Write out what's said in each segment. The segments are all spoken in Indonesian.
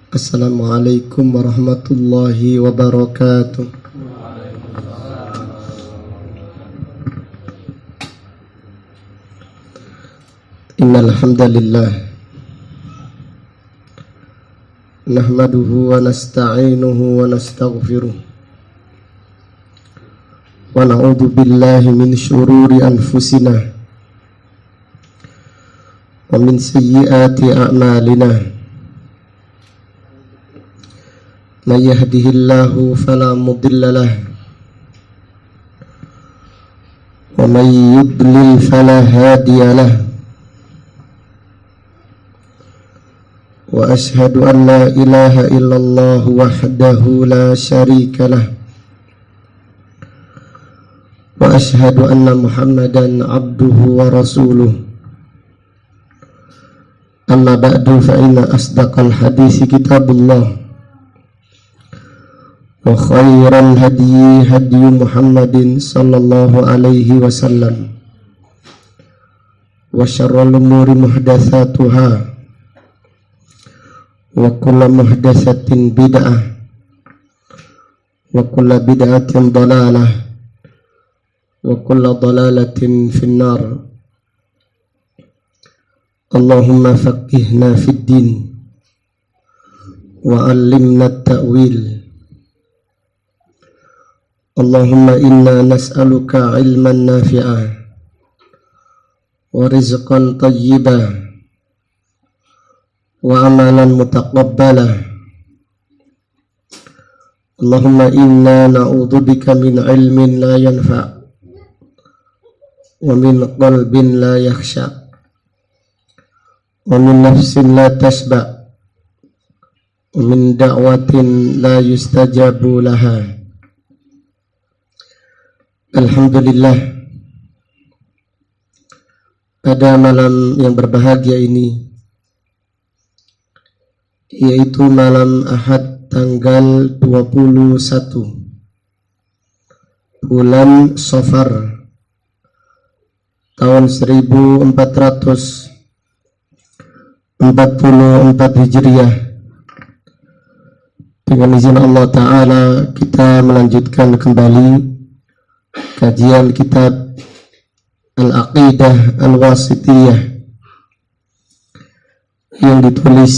Assalamualaikum warahmatullahi wabarakatuh. Innal hamdalillah nahmaduhu wa nasta'inuhu wa nastaghfiruh wa na'udzu billahi min syururi anfusina wa min sayyiati a'malina. Man yahdihillahu fala mudilla lahu wa man yudlil fala hadiya lahu. Wa ashhadu an la ilaha illallah wahdahu la syarika lah. Wa ashhadu anna Muhammadan abduhu wa rasuluh. Amma ba'du fa inna asdaqal hadisi kitabullah. Wa khairal hadyi hadyu Muhammadin sallallahu alaihi wasallam. Wa syarrul umuri muhdatsatuha. Wa kullu muhdatsatin bid'ah. Wa kullu bid'atin dhalalah. Wa kullu dhalalatin finnar. Allahumma faqihna fid din wa 'allimna at-ta'wil. Allahumma inna nas'aluka ilman nafi'a wa rizqan tayyiba wa amalan mutaqabbala. Allahumma inna na'udzubika min ilmin la yanfa' wa min qalbin la yakhsha' wa min nafsin la tashba' wa min da'watin la yustajabu laha. Alhamdulillah, pada malam yang berbahagia ini, yaitu malam Ahad tanggal 21 bulan Safar tahun 1444 Hijriah. Dengan izin Allah Ta'ala, kita melanjutkan kembali kajian kitab Al-Aqidah Al-Wasithiyah yang ditulis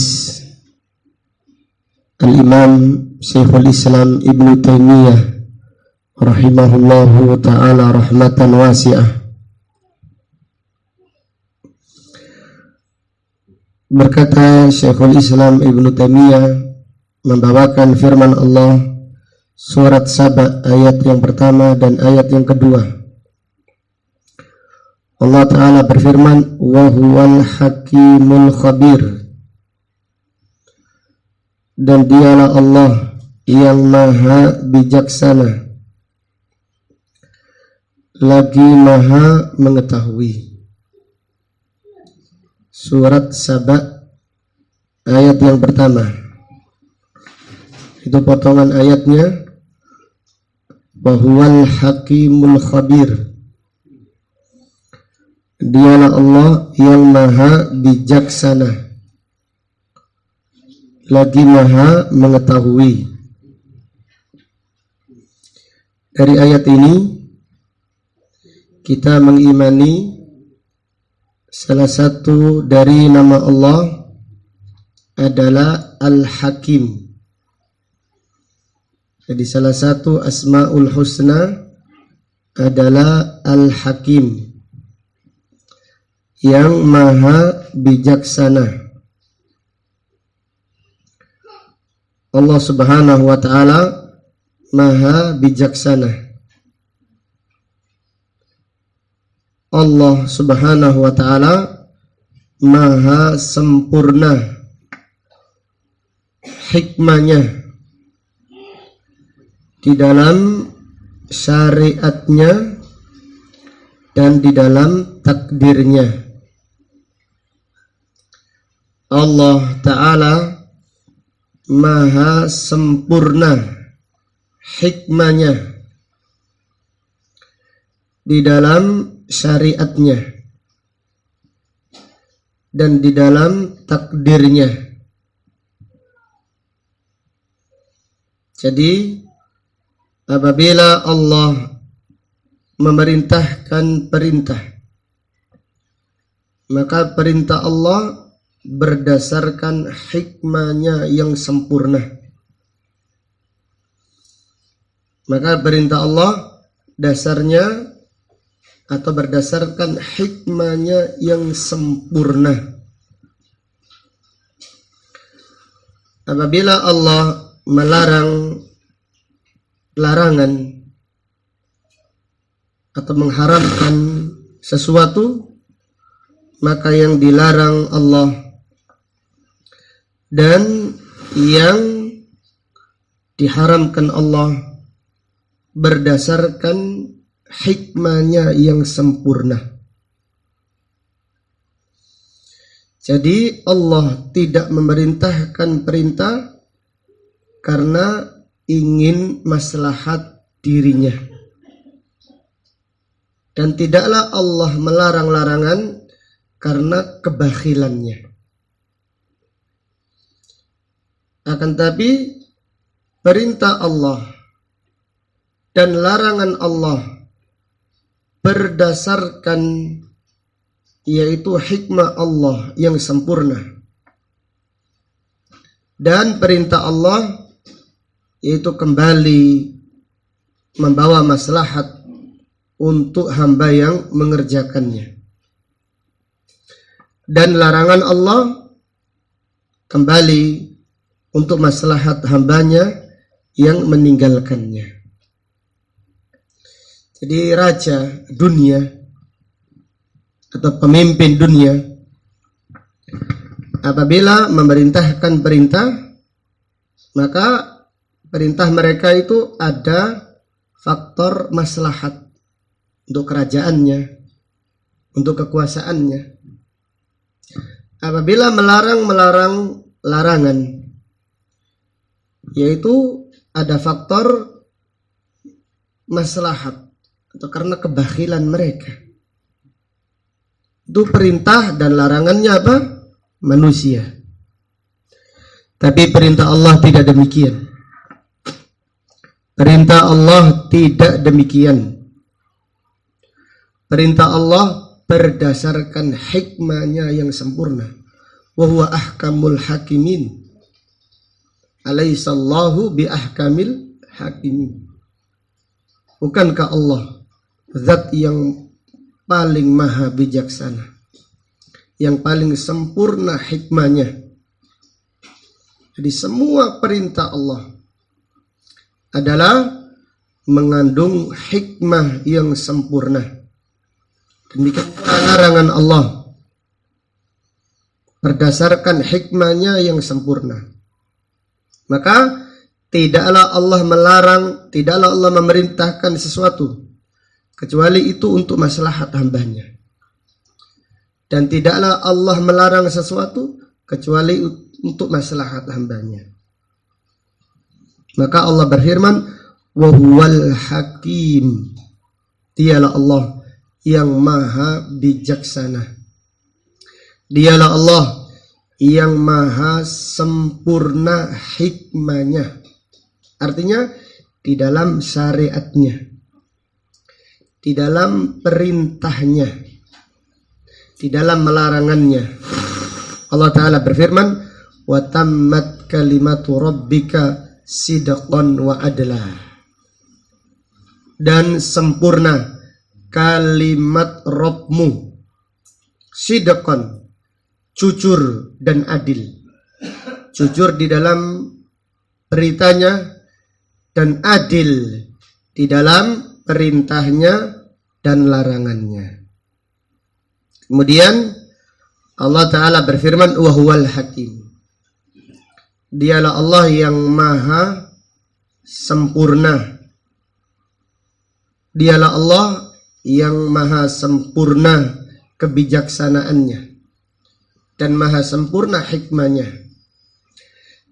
Al-Imam Syekhul Islam Ibnu Taimiyah rahimahullahu ta'ala rahmatan wasi'ah. Berkata Syekhul Islam Ibnu Taimiyah membawakan firman Allah surat Saba ayat yang pertama dan ayat yang kedua. Allah Ta'ala berfirman, wa huwal hakimul khabir, dan dialah Allah yang maha bijaksana lagi maha mengetahui. Surat Saba ayat yang pertama, itu potongan ayatnya. Wa huwal hakimul khabir, dialah Allah yang maha bijaksana lagi maha mengetahui. Dari ayat ini kita mengimani salah satu dari nama Allah adalah Al-Hakim. Jadi salah satu Asmaul Husna adalah Al-Hakim, yang maha bijaksana. Allah Subhanahu wa ta'ala maha bijaksana. Allah Subhanahu wa ta'ala maha sempurna hikmahnya di dalam syariatnya dan di dalam takdirnya. Allah Ta'ala maha sempurna hikmahnya di dalam syariatnya dan di dalam takdirnya. Jadi apabila Allah memerintahkan perintah, maka perintah Allah berdasarkan hikmahnya yang sempurna. Maka perintah Allah dasarnya atau berdasarkan hikmahnya yang sempurna. Apabila Allah melarang larangan atau mengharamkan sesuatu, maka yang dilarang Allah dan yang diharamkan Allah berdasarkan hikmahnya yang sempurna. Jadi Allah tidak memerintahkan perintah karena ingin maslahat dirinya. Dan tidaklah Allah melarang larangan karena kebakhilannya. Akan tapi perintah Allah dan larangan Allah berdasarkan yaitu hikmah Allah yang sempurna. Dan perintah Allah yaitu kembali membawa maslahat untuk hamba yang mengerjakannya. Dan larangan Allah kembali untuk maslahat hambanya yang meninggalkannya. Jadi raja dunia atau pemimpin dunia apabila memerintahkan perintah, maka perintah mereka itu ada faktor maslahat untuk kerajaannya, untuk kekuasaannya. Apabila melarang larangan, yaitu ada faktor maslahat atau karena kebakhilan mereka. Itu perintah dan larangannya apa? Manusia. Tapi perintah Allah tidak demikian. Perintah Allah tidak demikian. Perintah Allah berdasarkan hikmahnya yang sempurna. Wa huwa ahkamul hakimin. Alaihissallahu bi ahkamil hakimin. Bukankah Allah zat yang paling maha bijaksana, yang paling sempurna hikmahnya. Jadi semua perintah Allah adalah mengandung hikmah yang sempurna. Demikian pula larangan Allah berdasarkan hikmahnya yang sempurna. Maka tidaklah Allah melarang, tidaklah Allah memerintahkan sesuatu kecuali itu untuk maslahat hambanya. Dan tidaklah Allah melarang sesuatu kecuali untuk maslahat hambanya. Maka Allah berfirman, wa huwal hakim. Dialah Allah yang maha bijaksana. Dialah Allah yang maha sempurna hikmahnya. Artinya di dalam syariatnya, di dalam perintahnya, di dalam melarangannya. Allah Ta'ala berfirman, wa tammat kalimatu rabbika sidqan wa adla. Dan sempurna kalimat Rabbmu sidqan, jujur dan adil. Jujur di dalam beritanya dan adil di dalam perintahnya dan larangannya. Kemudian Allah Ta'ala berfirman, wa huwal hakim. Dialah Allah yang maha sempurna. Dialah Allah yang maha sempurna kebijaksanaannya dan maha sempurna hikmahnya.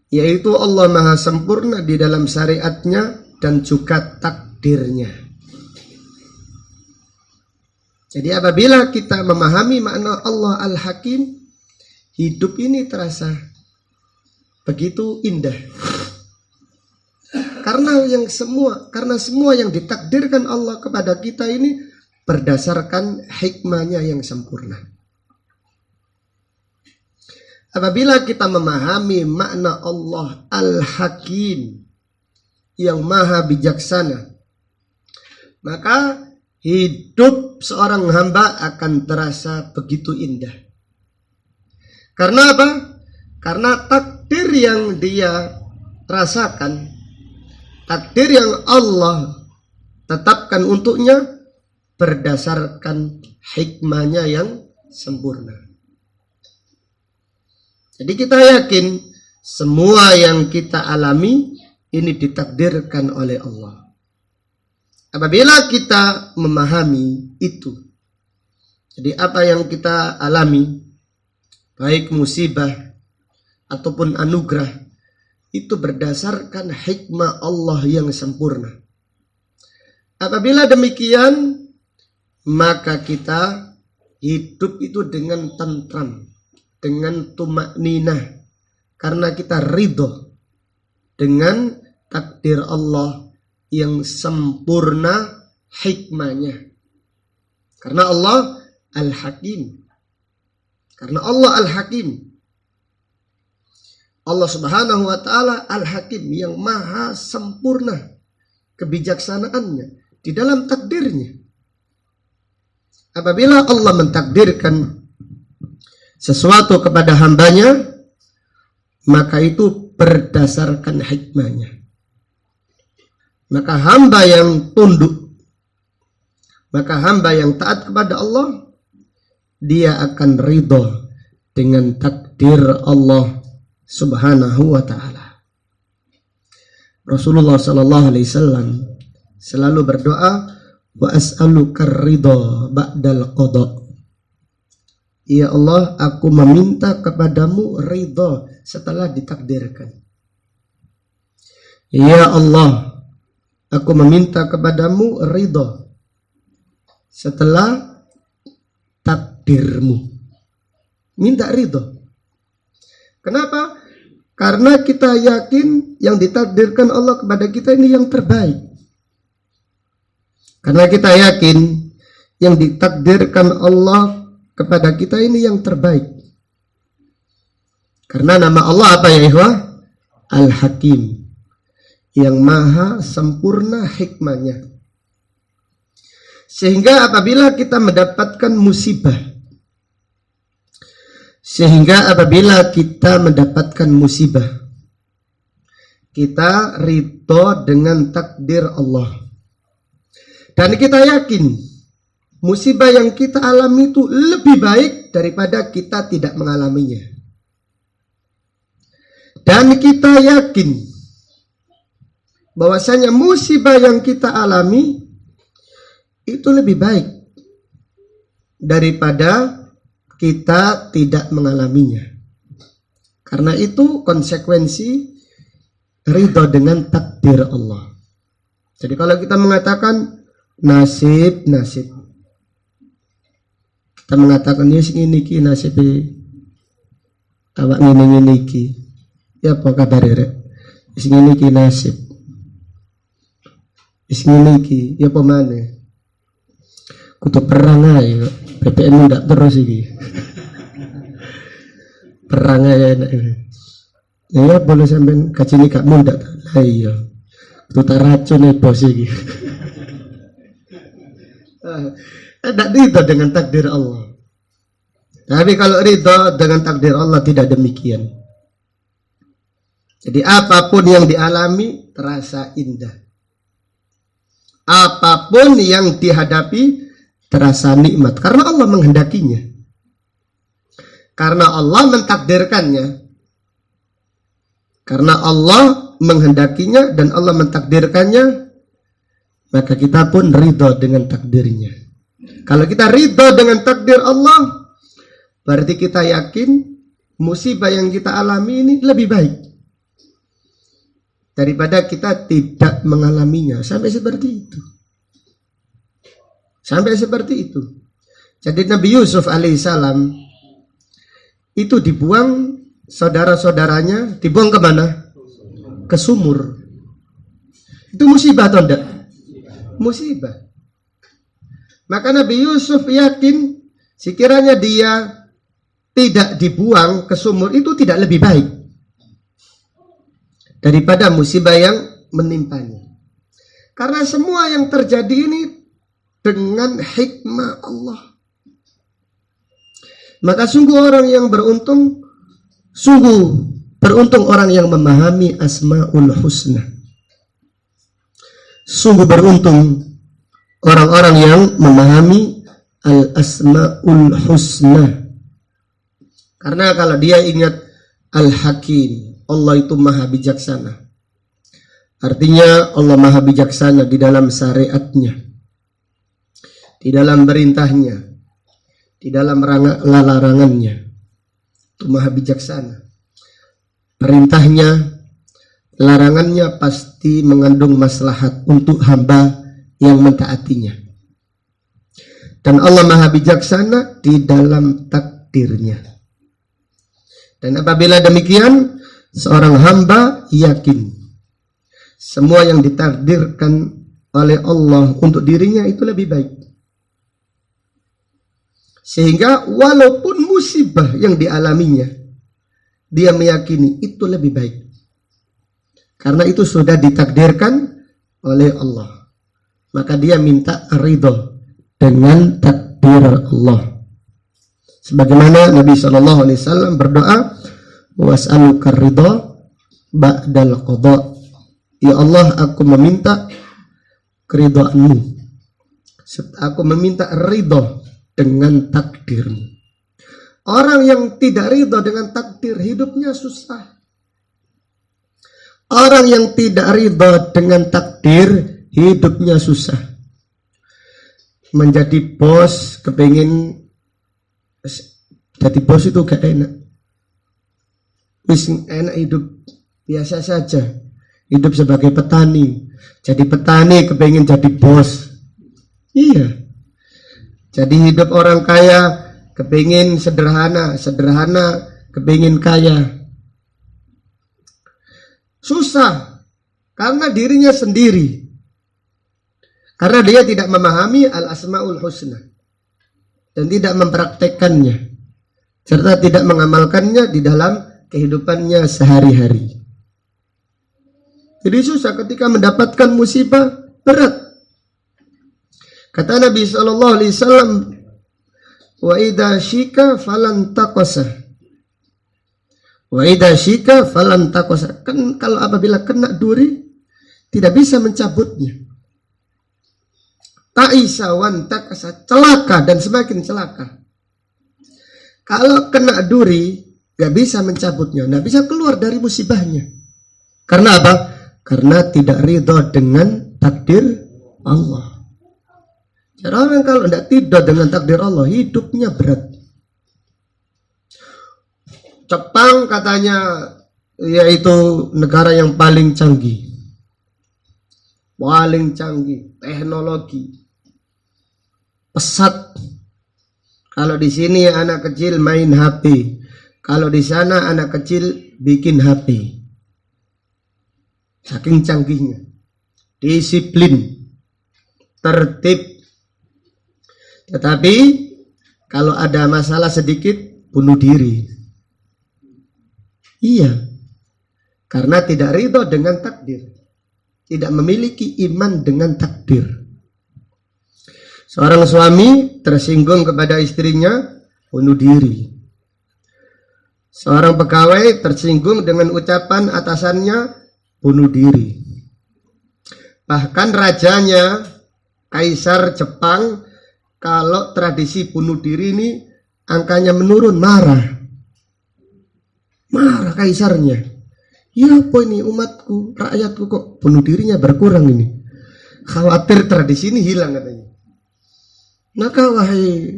Yaitu Allah maha sempurna di dalam syariatnya dan juga takdirnya. Jadi apabila kita memahami makna Allah Al-Hakim, hidup ini terasa begitu indah. yang semua, karena semua yang ditakdirkan Allah kepada kita ini berdasarkan hikmahnya yang sempurna. Apabila kita memahami makna Allah Al-Hakim, yang maha bijaksana, maka hidup seorang hamba akan terasa begitu indah. Karena apa? Karena takdir yang dia rasakan, takdir yang Allah tetapkan untuknya berdasarkan hikmahnya yang sempurna. Jadi kita yakin semua yang kita alami ini ditakdirkan oleh Allah. Apabila kita memahami itu, jadi apa yang kita alami, baik musibah ataupun anugerah, itu berdasarkan hikmah Allah yang sempurna. Apabila demikian, maka kita hidup itu dengan tentram, dengan tumakninah, karena kita ridho dengan takdir Allah yang sempurna hikmahnya. Karena Allah Al-Hakim. Karena Allah Al-Hakim. Allah Subhanahu wa Ta'ala Al-Hakim, yang maha sempurna kebijaksanaannya di dalam takdirnya. Apabila Allah mentakdirkan sesuatu kepada hambanya, maka itu berdasarkan hikmahnya. Maka hamba yang tunduk, maka hamba yang taat kepada Allah, dia akan ridho dengan takdir Allah Subhanahu wa Ta'ala. Rasulullah sallallahu alaihi wasallam selalu berdoa, wa as'aluka ridho ba'dal qada. Ya Allah, aku meminta kepadamu ridho setelah ditakdirkan. Ya Allah, aku meminta kepadamu ridho setelah takdirmu. Minta ridho. Kenapa? Karena kita yakin yang ditakdirkan Allah kepada kita ini yang terbaik. Karena kita yakin yang ditakdirkan Allah kepada kita ini yang terbaik. Karena nama Allah apa ya ikhwah? Al-Hakim, yang maha sempurna hikmahnya. Sehingga apabila kita mendapatkan musibah, kita ridho dengan takdir Allah. Dan kita yakin musibah yang kita alami itu lebih baik daripada kita tidak mengalaminya. Dan kita yakin bahwasanya musibah yang kita alami itu lebih baik daripada kita tidak mengalaminya. Karena itu konsekuensi ridho dengan takdir Allah. Jadi kalau kita mengatakan nasib, kita mengatakan ya ini ki nasib awak ngene iki. Ya apa kabar rek? Sing ngene iki nasib. Sing ngene iki ya apa maneh? Kudu perang ae kok. BBM ndak terus iki. Perang ae enak. Ya boleh sampean kajine gak mundak. Lah iya. Kudu tak racun bos iki. Tidak ridho dengan takdir Allah. Tapi kalau ridho dengan takdir Allah tidak demikian. Jadi apapun yang dialami terasa indah. Apapun yang dihadapi terasa nikmat. Karena Allah menghendakinya. Karena Allah mentakdirkannya. Karena Allah menghendakinya dan Allah mentakdirkannya, maka kita pun ridho dengan takdirnya. Kalau kita ridho dengan takdir Allah, berarti kita yakin musibah yang kita alami ini lebih baik daripada kita tidak mengalaminya. Sampai seperti itu. Jadi Nabi Yusuf alaihissalam itu dibuang, saudara-saudaranya dibuang kemana? Ke sumur. Itu musibah atau enggak? Musibah. Maka Nabi Yusuf yakin sekiranya dia tidak dibuang ke sumur itu tidak lebih baik daripada musibah yang menimpanya. Karena semua yang terjadi ini dengan hikmah Allah. Maka sungguh beruntung orang yang memahami Asmaul Husna. Sungguh beruntung orang-orang yang memahami Al-Asmaul Husna. Karena kalau dia ingat Al-Hakim, Allah itu maha bijaksana. Artinya Allah maha bijaksana di dalam syariatnya, di dalam perintahnya, di dalam larangannya. Itu maha bijaksana. Perintahnya, larangannya pasti mengandung maslahat untuk hamba yang mentaatinya. Dan Allah maha bijaksana di dalam takdirnya. Dan apabila demikian, seorang hamba yakin semua yang ditakdirkan oleh Allah untuk dirinya itu lebih baik. Sehingga walaupun musibah yang dialaminya, dia meyakini itu lebih baik. Karena itu sudah ditakdirkan oleh Allah. Maka dia minta ridho dengan takdir Allah. Sebagaimana Nabi SAW berdoa, was'aluka ridho ba'dal qadha. Ya Allah, aku meminta keridhaanmu. Aku meminta ridho dengan takdirmu. Orang yang tidak ridho dengan takdir, hidupnya susah. Orang yang tidak ridho dengan takdir, hidupnya susah. Menjadi bos, kepingin jadi bos itu gak enak. Wis enak hidup biasa saja. Hidup sebagai petani. Jadi petani kepingin jadi bos. Iya. Jadi hidup orang kaya kepingin sederhana kepingin kaya. Susah karena dirinya sendiri. Karena dia tidak memahami Al-Asmaul Husna dan tidak mempraktekkannya serta tidak mengamalkannya di dalam kehidupannya sehari-hari. Jadi susah ketika mendapatkan musibah berat. Kata Nabi SAW, wa idza syika falan taqasa. Wa idza syika falan taqasa. Kan kalau apabila kena duri tidak bisa mencabutnya. Ta'isa wan taqasa, celaka dan semakin celaka. Kalau kena duri gak bisa mencabutnya, gak bisa keluar dari musibahnya. Karena apa? Karena tidak ridho dengan takdir Allah. Jadi orang kalau tidak ridho dengan takdir Allah, hidupnya berat. Jepang katanya yaitu negara yang paling canggih. Paling canggih, teknologi. Pesat. Kalau di sini anak kecil main HP. Kalau di sana anak kecil bikin HP. Saking canggihnya. Disiplin. Tertib. Tetapi kalau ada masalah sedikit bunuh diri. Iya. Karena tidak ridho dengan takdir. Tidak memiliki iman dengan takdir. Seorang suami tersinggung kepada istrinya, bunuh diri. Seorang pegawai tersinggung dengan ucapan atasannya, bunuh diri. Bahkan rajanya, kaisar Jepang, kalau tradisi bunuh diri ini angkanya menurun, marah. Marah kaisarnya. Ya apa ini umatku, rakyatku kok bunuh dirinya berkurang ini. Khawatir tradisi ini hilang katanya. Maka wahai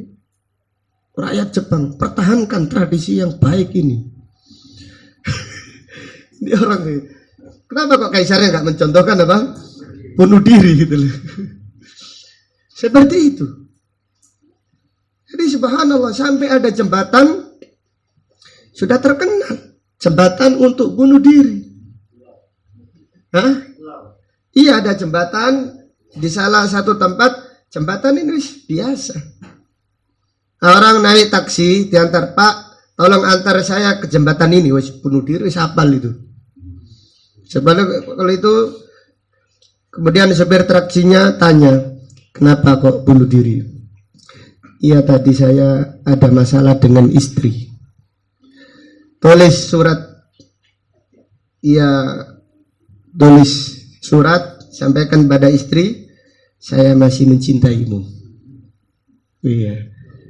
rakyat Jepang, pertahankan tradisi yang baik ini. Ini orang ini. Kenapa kok kaisarnya nggak mencontohkan apa? Bunuh diri gitu loh. Seperti itu. Jadi subhanallah, sampai ada jembatan sudah terkenal, jembatan untuk bunuh diri. Hah? Iya, ada jembatan di salah satu tempat, jembatan ini biasa. Orang naik taksi diantar, Pak, tolong antar saya ke jembatan ini. Wes bunuh diri, sapal itu. Sebalik kalau itu, kemudian supir taksinya tanya, kenapa kok bunuh diri? Iya, tadi saya ada masalah dengan istri. Tulis surat. Iya, tulis surat, sampaikan pada istri, saya masih mencintaimu. Iya,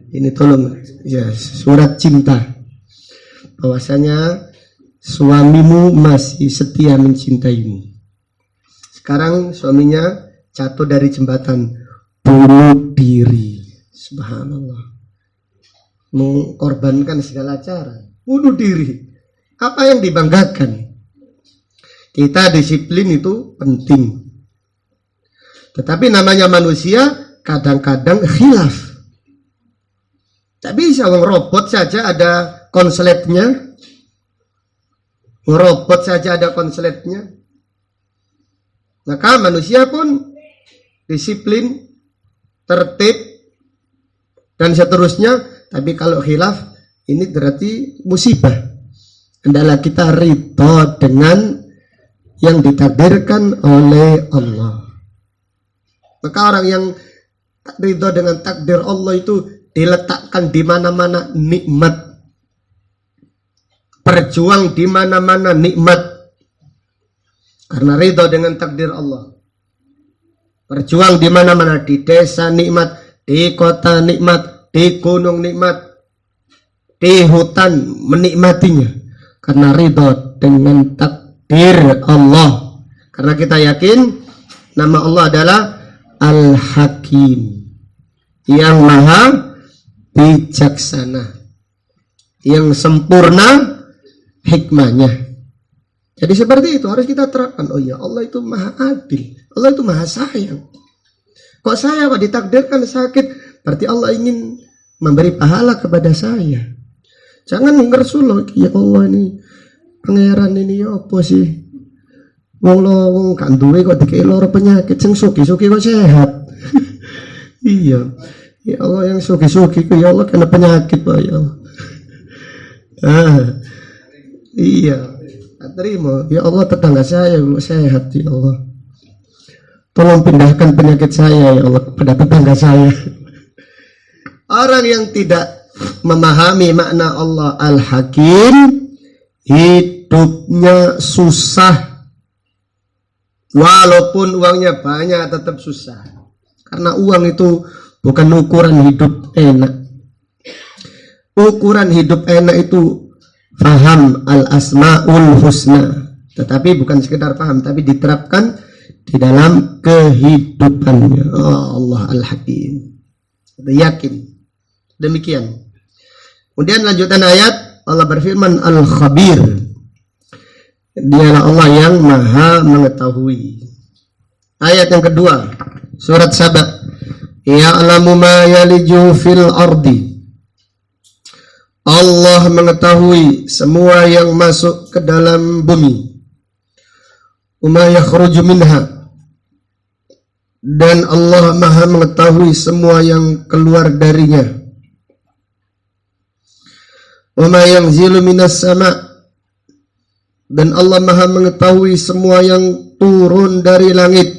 ini tolong ya, surat cinta, bahwasanya suamimu masih setia mencintaimu. Sekarang suaminya jatuh dari jembatan, bunuh diri. Subhanallah, mengorbankan segala cara, bunuh diri. Apa yang dibanggakan? Kita disiplin itu penting. Tetapi namanya manusia kadang-kadang khilaf. Tak bisa robot saja ada konsletnya. Robot saja ada konsletnya. Maka manusia pun disiplin, tertib, dan seterusnya. Tapi kalau khilaf, ini berarti musibah. Hendaklah kita ridho dengan yang ditakdirkan oleh Allah. Maka orang yang ridho dengan takdir Allah itu diletakkan di mana-mana nikmat, berjuang di mana-mana nikmat, karena ridho dengan takdir Allah. Berjuang di mana-mana, di desa nikmat, di kota nikmat, di gunung nikmat, di hutan menikmatinya, karena ridho dengan takdir Allah. Karena kita yakin nama Allah adalah Al-Hakim, yang maha bijaksana, yang sempurna hikmahnya. Jadi seperti itu harus kita terapkan. Oh ya, Allah itu maha adil, Allah itu maha sayang. Kok saya kok ditakdirkan sakit, berarti Allah ingin memberi pahala kepada saya. Jangan ngersul, ya Allah ini pangeran ini ya apa sih? Wong lo gak duwe kok dikei loro penyakit, sing sugi-sugi kok sehat. Iya. Ya Allah, yang sugi-sugi kok ya Allah kena penyakit Pak ya Allah. Iya. Tak terima. Ya Allah, tetangga saya kalau sehat ya Allah. Tolong pindahkan penyakit saya ya Allah kepada tetangga saya. Orang yang tidak memahami makna Allah Al-Hakim, hidupnya susah. Walaupun uangnya banyak tetap susah. Karena uang itu bukan ukuran hidup enak. Ukuran hidup enak itu faham al-asma'ul husna. Tetapi bukan sekedar paham, tapi diterapkan di dalam kehidupannya. Oh, Allah Al-Hakim. Yakin. Demikian. Kemudian lanjutan ayat, Allah berfirman Al-Khabir. Dialah Allah yang maha mengetahui. Ayat yang kedua, surat Saba. Ya'lamu ma yaliju fil ardi. Allah mengetahui semua yang masuk ke dalam bumi. Wa yakhruju minha. Dan Allah maha mengetahui semua yang keluar darinya. Wa ma yanzilu minas sama'. Dan Allah maha mengetahui semua yang turun dari langit.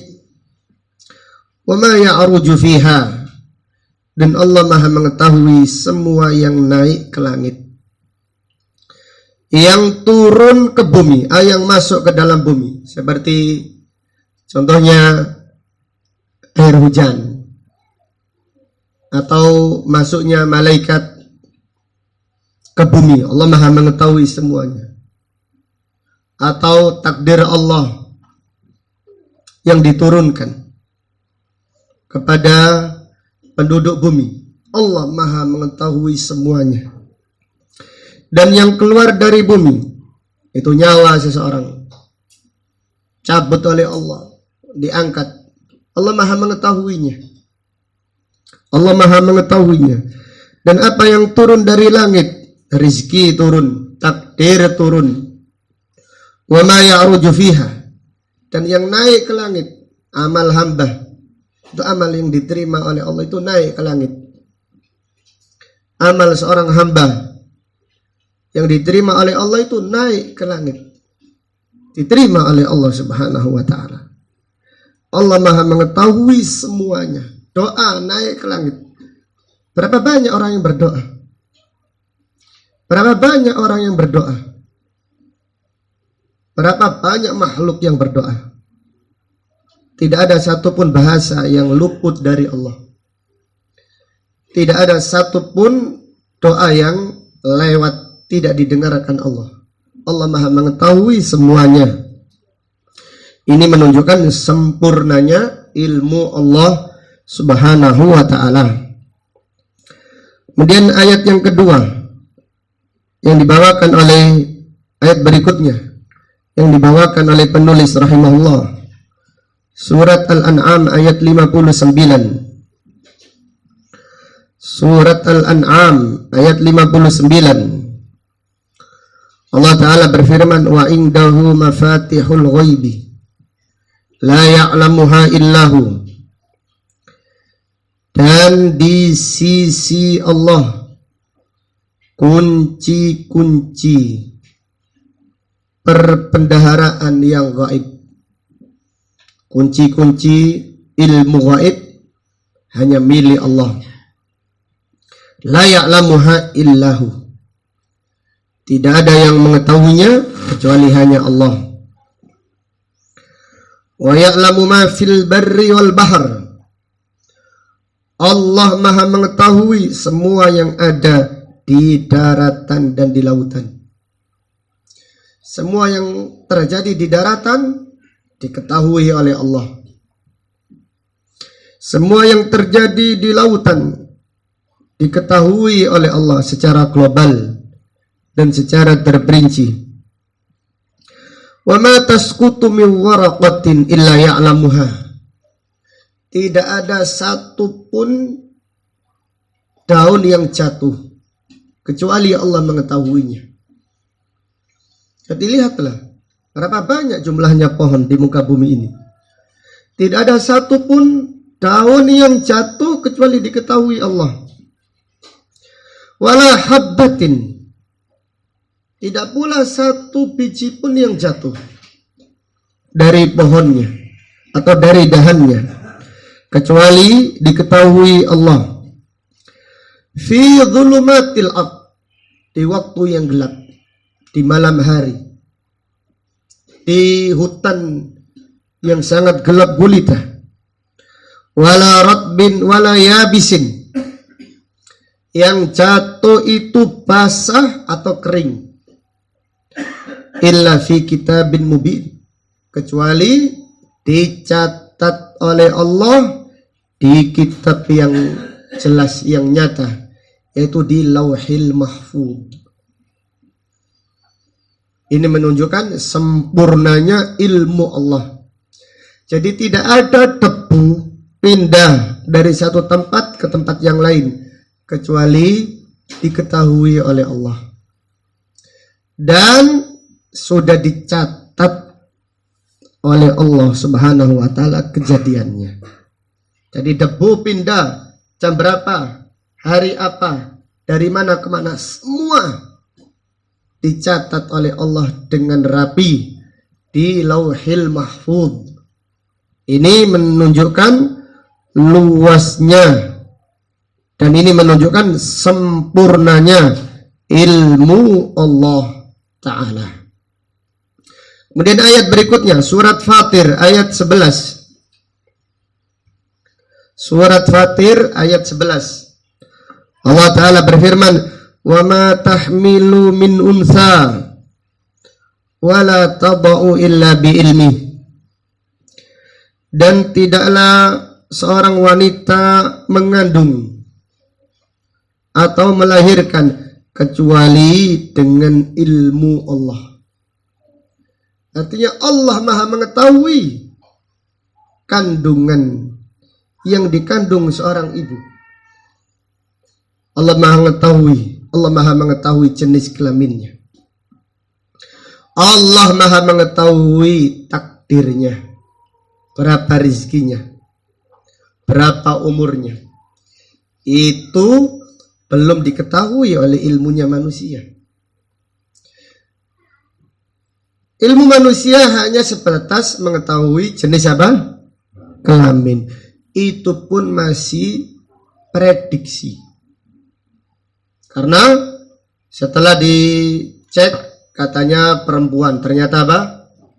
Wa ma ya'ruju fiha. Dan Allah maha mengetahui semua yang naik ke langit, yang turun ke bumi, yang masuk ke dalam bumi. Seperti contohnya air hujan, atau masuknya malaikat ke bumi. Allah maha mengetahui semuanya. Atau takdir Allah yang diturunkan kepada penduduk bumi. Allah maha mengetahui semuanya. Dan yang keluar dari bumi, itu nyawa seseorang, cabut oleh Allah, diangkat, Allah maha mengetahuinya. Allah maha mengetahuinya. Dan apa yang turun dari langit, rizki turun, takdir turun. Wa ma ya'ruju fiha. Dan yang naik ke langit, amal hamba, itu amal yang diterima oleh Allah itu naik ke langit. Amal seorang hamba yang diterima oleh Allah itu naik ke langit, diterima oleh Allah Subhanahu wa ta'ala. Allah Maha mengetahui semuanya. Doa naik ke langit. Berapa banyak orang yang berdoa? Berapa banyak orang yang berdoa? Berapa banyak makhluk yang berdoa? Tidak ada satupun bahasa yang luput dari Allah. Tidak ada satupun doa yang lewat tidak didengarkan Allah. Allah Maha mengetahui semuanya. Ini menunjukkan sempurnanya ilmu Allah Subhanahu wa ta'ala. Kemudian ayat yang kedua yang dibawakan oleh ayat berikutnya, yang dibawakan oleh penulis rahimahullah, surat Al-An'am ayat 59. Surat Al-An'am ayat 59. Allah Ta'ala berfirman, wa indahu mafatihul ghaibi la ya'lamuha illahu. Dan di sisi Allah kunci-kunci perbendaharaan yang gaib, kunci-kunci ilmu gaib hanya milik Allah. La ya'lamuha illahu. Tidak ada yang mengetahuinya kecuali hanya Allah. Wa ya'lamu ma fil barri wal bahr. Allah Maha mengetahui semua yang ada di daratan dan di lautan. Semua yang terjadi di daratan diketahui oleh Allah. Semua yang terjadi di lautan diketahui oleh Allah secara global dan secara terperinci. Wa ma tasqutu min waraqatin illa ya'lamuha. Tidak ada satupun daun yang jatuh kecuali Allah mengetahuinya. Jadi lihatlah berapa banyak jumlahnya pohon di muka bumi ini. Tidak ada satupun daun yang jatuh kecuali diketahui Allah. Wala habbatin. Tidak pula satu biji pun yang jatuh dari pohonnya atau dari dahannya kecuali diketahui Allah. Fi dhulumatil ard, di waktu yang gelap, di malam hari, di hutan yang sangat gelap gulita. Wala ratbin wala yabisin, yang jatuh itu basah atau kering. Illa fi kitabin mubin, kecuali dicatat oleh Allah di kitab yang jelas, yang nyata, yaitu di Lauhil Mahfuz. Ini menunjukkan sempurnanya ilmu Allah. Jadi tidak ada debu pindah dari satu tempat ke tempat yang lain kecuali diketahui oleh Allah. Dan sudah dicatat oleh Allah Subhanahu wa ta'ala kejadiannya. Jadi debu pindah jam berapa, hari apa, dari mana ke mana, semua dicatat oleh Allah dengan rapi di Lauhil Mahfuz. Ini menunjukkan luasnya dan ini menunjukkan sempurnanya ilmu Allah Ta'ala. Kemudian ayat berikutnya, surat Fatir ayat 11. Surat Fatir ayat 11. Allah Ta'ala berfirman, wa ma tahmilu min unsa wa la tada'u illa bi ilmi. Dan tidaklah seorang wanita mengandung atau melahirkan kecuali dengan ilmu Allah. Artinya Allah Maha mengetahui kandungan yang dikandung seorang ibu. Allah Maha mengetahui jenis kelaminnya. Allah Maha mengetahui takdirnya. berapa rizkinya, berapa umurnya, itu belum diketahui oleh ilmunya manusia. Ilmu manusia hanya sebatas mengetahui jenis apa? Kelamin. Itu pun masih prediksi. Karena setelah dicek katanya perempuan, ternyata apa?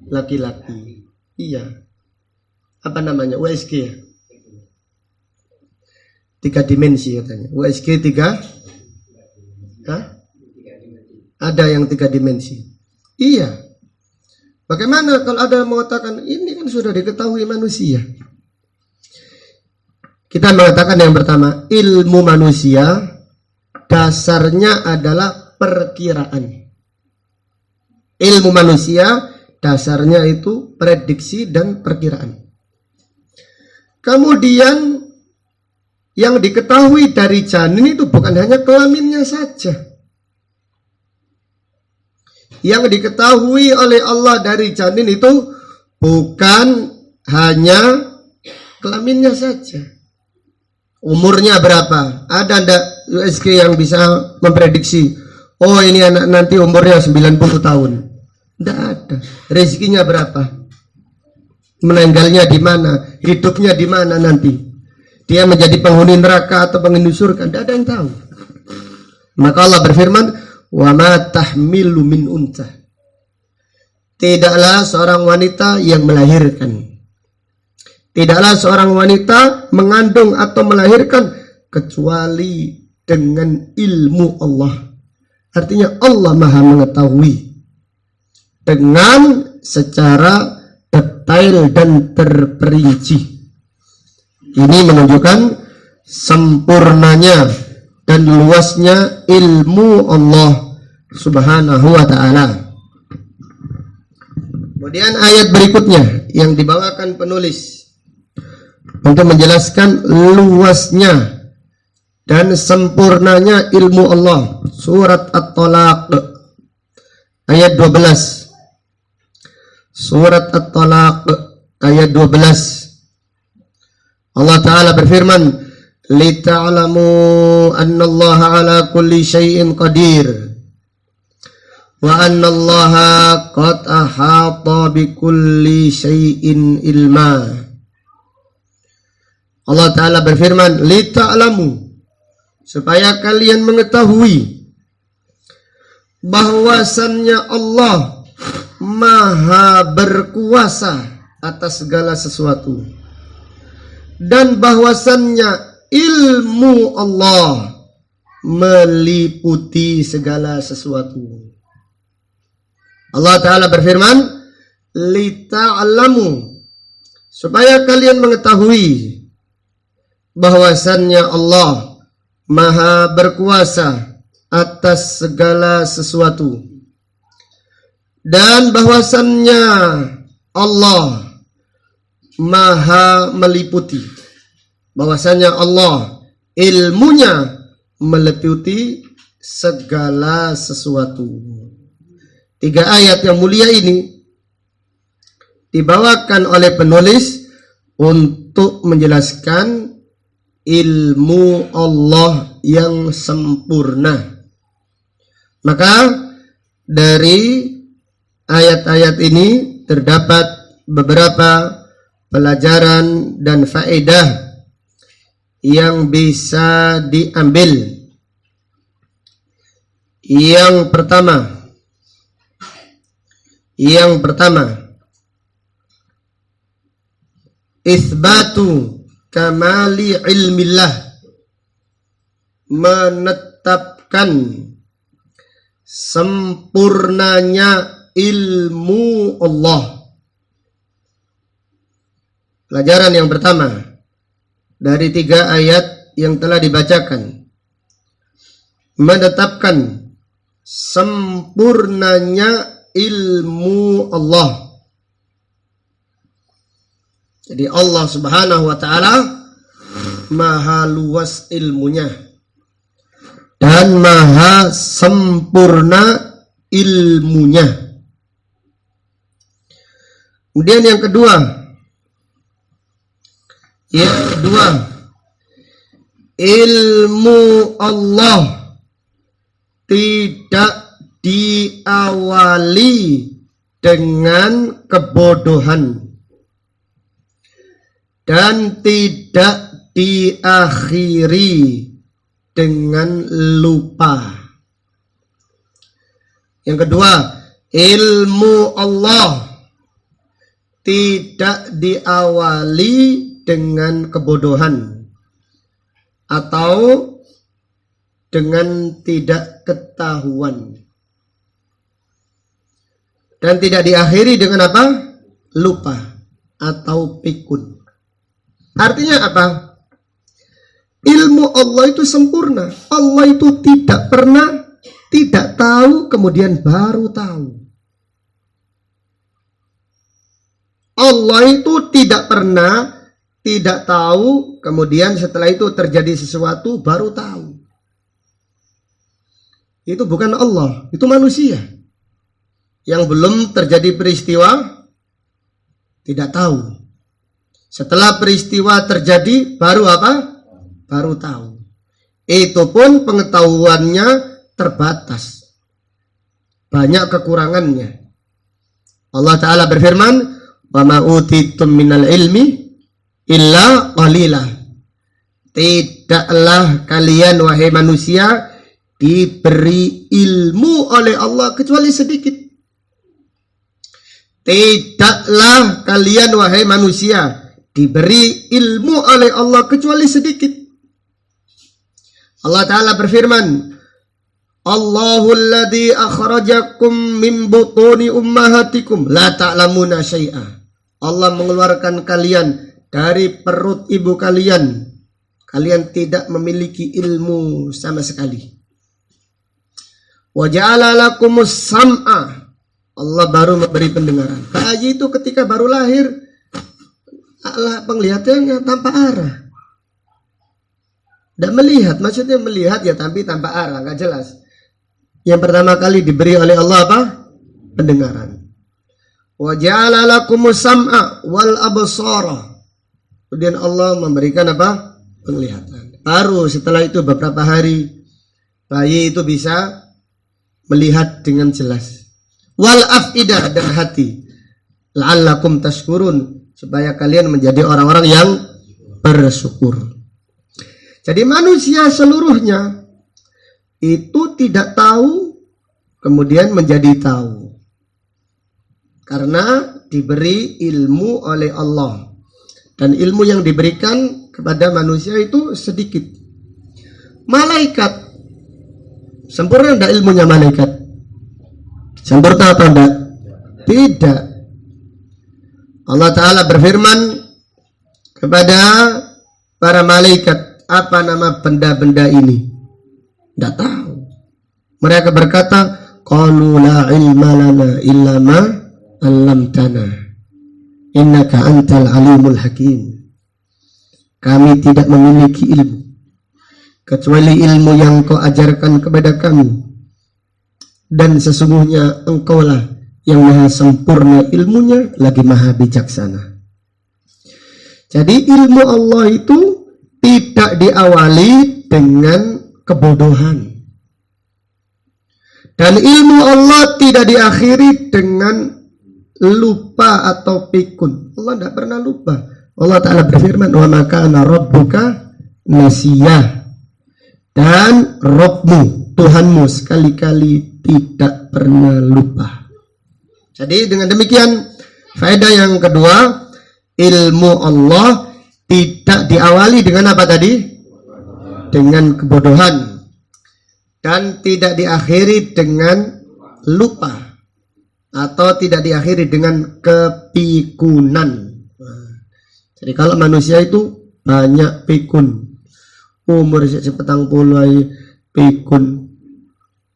Laki-laki. Iya. Apa namanya? USG ya? 3 dimensi katanya. USG 3? Hah? Ada yang 3 dimensi. Iya. Bagaimana kalau ada yang mengatakan ini kan sudah diketahui manusia? Kita mengatakan yang pertama, ilmu manusia dasarnya adalah perkiraan. Ilmu manusia dasarnya itu prediksi dan perkiraan. Kemudian yang diketahui dari janin itu bukan hanya kelaminnya saja. Yang diketahui oleh Allah dari janin itu bukan hanya kelaminnya saja. Umurnya berapa? Ada enggak USG yang bisa memprediksi? Oh, ini anak nanti umurnya 90 tahun. Enggak ada. Rezekinya berapa? Meninggalnya di mana? Hidupnya di mana nanti? Dia menjadi penghuni neraka atau penghuni surga? Enggak ada yang tahu. Maka Allah berfirman, wa ma tahmilu min unta. Tidaklah seorang wanita yang melahirkan. Tidaklah seorang wanita mengandung atau melahirkan kecuali dengan ilmu Allah. Artinya Allah Maha mengetahui dengan secara detail dan terperinci. Ini menunjukkan sempurnanya dan luasnya ilmu Allah Subhanahu wa ta'ala. Kemudian ayat berikutnya yang dibawakan penulis untuk menjelaskan luasnya dan sempurnanya ilmu Allah. Surat At-Talaq ayat 12. Surat At-Talaq ayat 12. Allah Ta'ala berfirman, lita'lamu annallaha ala kulli syai'in qadir wa annallaha qad ahata bi kulli syai'in ilma. Allah Ta'ala berfirman, lita'lamu, supaya kalian mengetahui bahwasannya Allah Maha berkuasa atas segala sesuatu, dan bahwasannya ilmu Allah meliputi segala sesuatu. Allah Ta'ala berfirman, lita'lamu, supaya kalian mengetahui bahwasannya Allah Maha berkuasa atas segala sesuatu, dan bahwasannya Allah Maha meliputi, bahwasannya Allah ilmunya meliputi segala sesuatu. 3 ayat yang mulia ini dibawakan oleh penulis untuk menjelaskan ilmu Allah yang sempurna. Maka dari ayat-ayat ini terdapat beberapa pelajaran dan faedah yang bisa diambil. Yang pertama, isbatu kamali ilmillah, menetapkan sempurnanya ilmu Allah. Pelajaran yang pertama dari 3 ayat yang telah dibacakan, menetapkan sempurnanya ilmu Allah. Jadi Allah Subhanahu wa ta'ala maha luas ilmunya dan maha sempurna ilmunya. Kemudian yang kedua, Yang kedua, ilmu Allah tidak diawali dengan kebodohan dan tidak diakhiri dengan lupa. Yang kedua, ilmu Allah tidak diawali dengan kebodohan atau dengan tidak ketahuan. Dan tidak diakhiri dengan apa? Lupa atau pikun. Artinya apa? Ilmu Allah itu sempurna. Allah itu tidak pernah tidak tahu kemudian baru tahu. Allah itu tidak pernah tidak tahu kemudian setelah itu terjadi sesuatu baru tahu. Itu bukan Allah, itu manusia. Yang belum terjadi peristiwa tidak tahu. Setelah peristiwa terjadi baru apa? Baru tahu. Itu pun pengetahuannya terbatas. Banyak kekurangannya. Allah Ta'ala berfirman, "Wa ma utitum minal ilmi illa qalila." Tidaklah kalian wahai manusia diberi ilmu oleh Allah kecuali sedikit. Tidaklah kalian wahai manusia diberi ilmu oleh Allah kecuali sedikit. Allah Ta'ala berfirman, Allahul ladzi akhrajakum min butuni ummahatikum la ta'lamuna syai'a. Allah mengeluarkan kalian dari perut ibu kalian. Kalian tidak memiliki ilmu sama sekali. Wa ja'ala lakumus sam'a. Allah baru memberi pendengaran. Bayi itu ketika baru lahir, Allah penglihatannya tanpa arah. Tidak melihat, maksudnya melihat ya tapi tanpa arah, nggak jelas. Yang pertama kali diberi oleh Allah apa? Pendengaran. Wa ja'ala lakumus sam'a wal absara. Kemudian Allah memberikan apa? Penglihatan. Baru setelah itu beberapa hari bayi itu bisa melihat dengan jelas. Wal afidah, dan hati. La'allakum tashkurun, supaya kalian menjadi orang-orang yang bersyukur. Jadi manusia seluruhnya itu tidak tahu kemudian menjadi tahu. Karena diberi ilmu oleh Allah. Dan ilmu yang diberikan kepada manusia itu sedikit. Malaikat, sempurna enggak ilmunya malaikat? Sempurna apa enggak? Tidak. Allah Ta'ala berfirman kepada para malaikat, apa nama benda-benda ini? Tidak tahu. Mereka berkata, qalu la ilma lana illa ma 'allamtana innaka antal alimul hakim. Kami tidak memiliki ilmu kecuali ilmu yang kau ajarkan kepada kami. Dan sesungguhnya engkaulah yang maha sempurna ilmunya, lagi maha bijaksana. Jadi ilmu Allah itu tidak diawali dengan kebodohan. Dan ilmu Allah tidak diakhiri dengan lupa atau pikun. Allah tidak pernah lupa. Allah Ta'ala berfirman, wa ma kana rabbuka nasiyah. Dan Rabbmu, Tuhanmu, sekali-kali tidak pernah lupa. Jadi dengan demikian, faedah yang kedua, ilmu Allah tidak diawali dengan apa tadi? Dengan kebodohan. Dan tidak diakhiri dengan lupa. Atau tidak diakhiri dengan kepikunan. Jadi kalau manusia itu banyak pikun. Umur sepetang puluh pikun.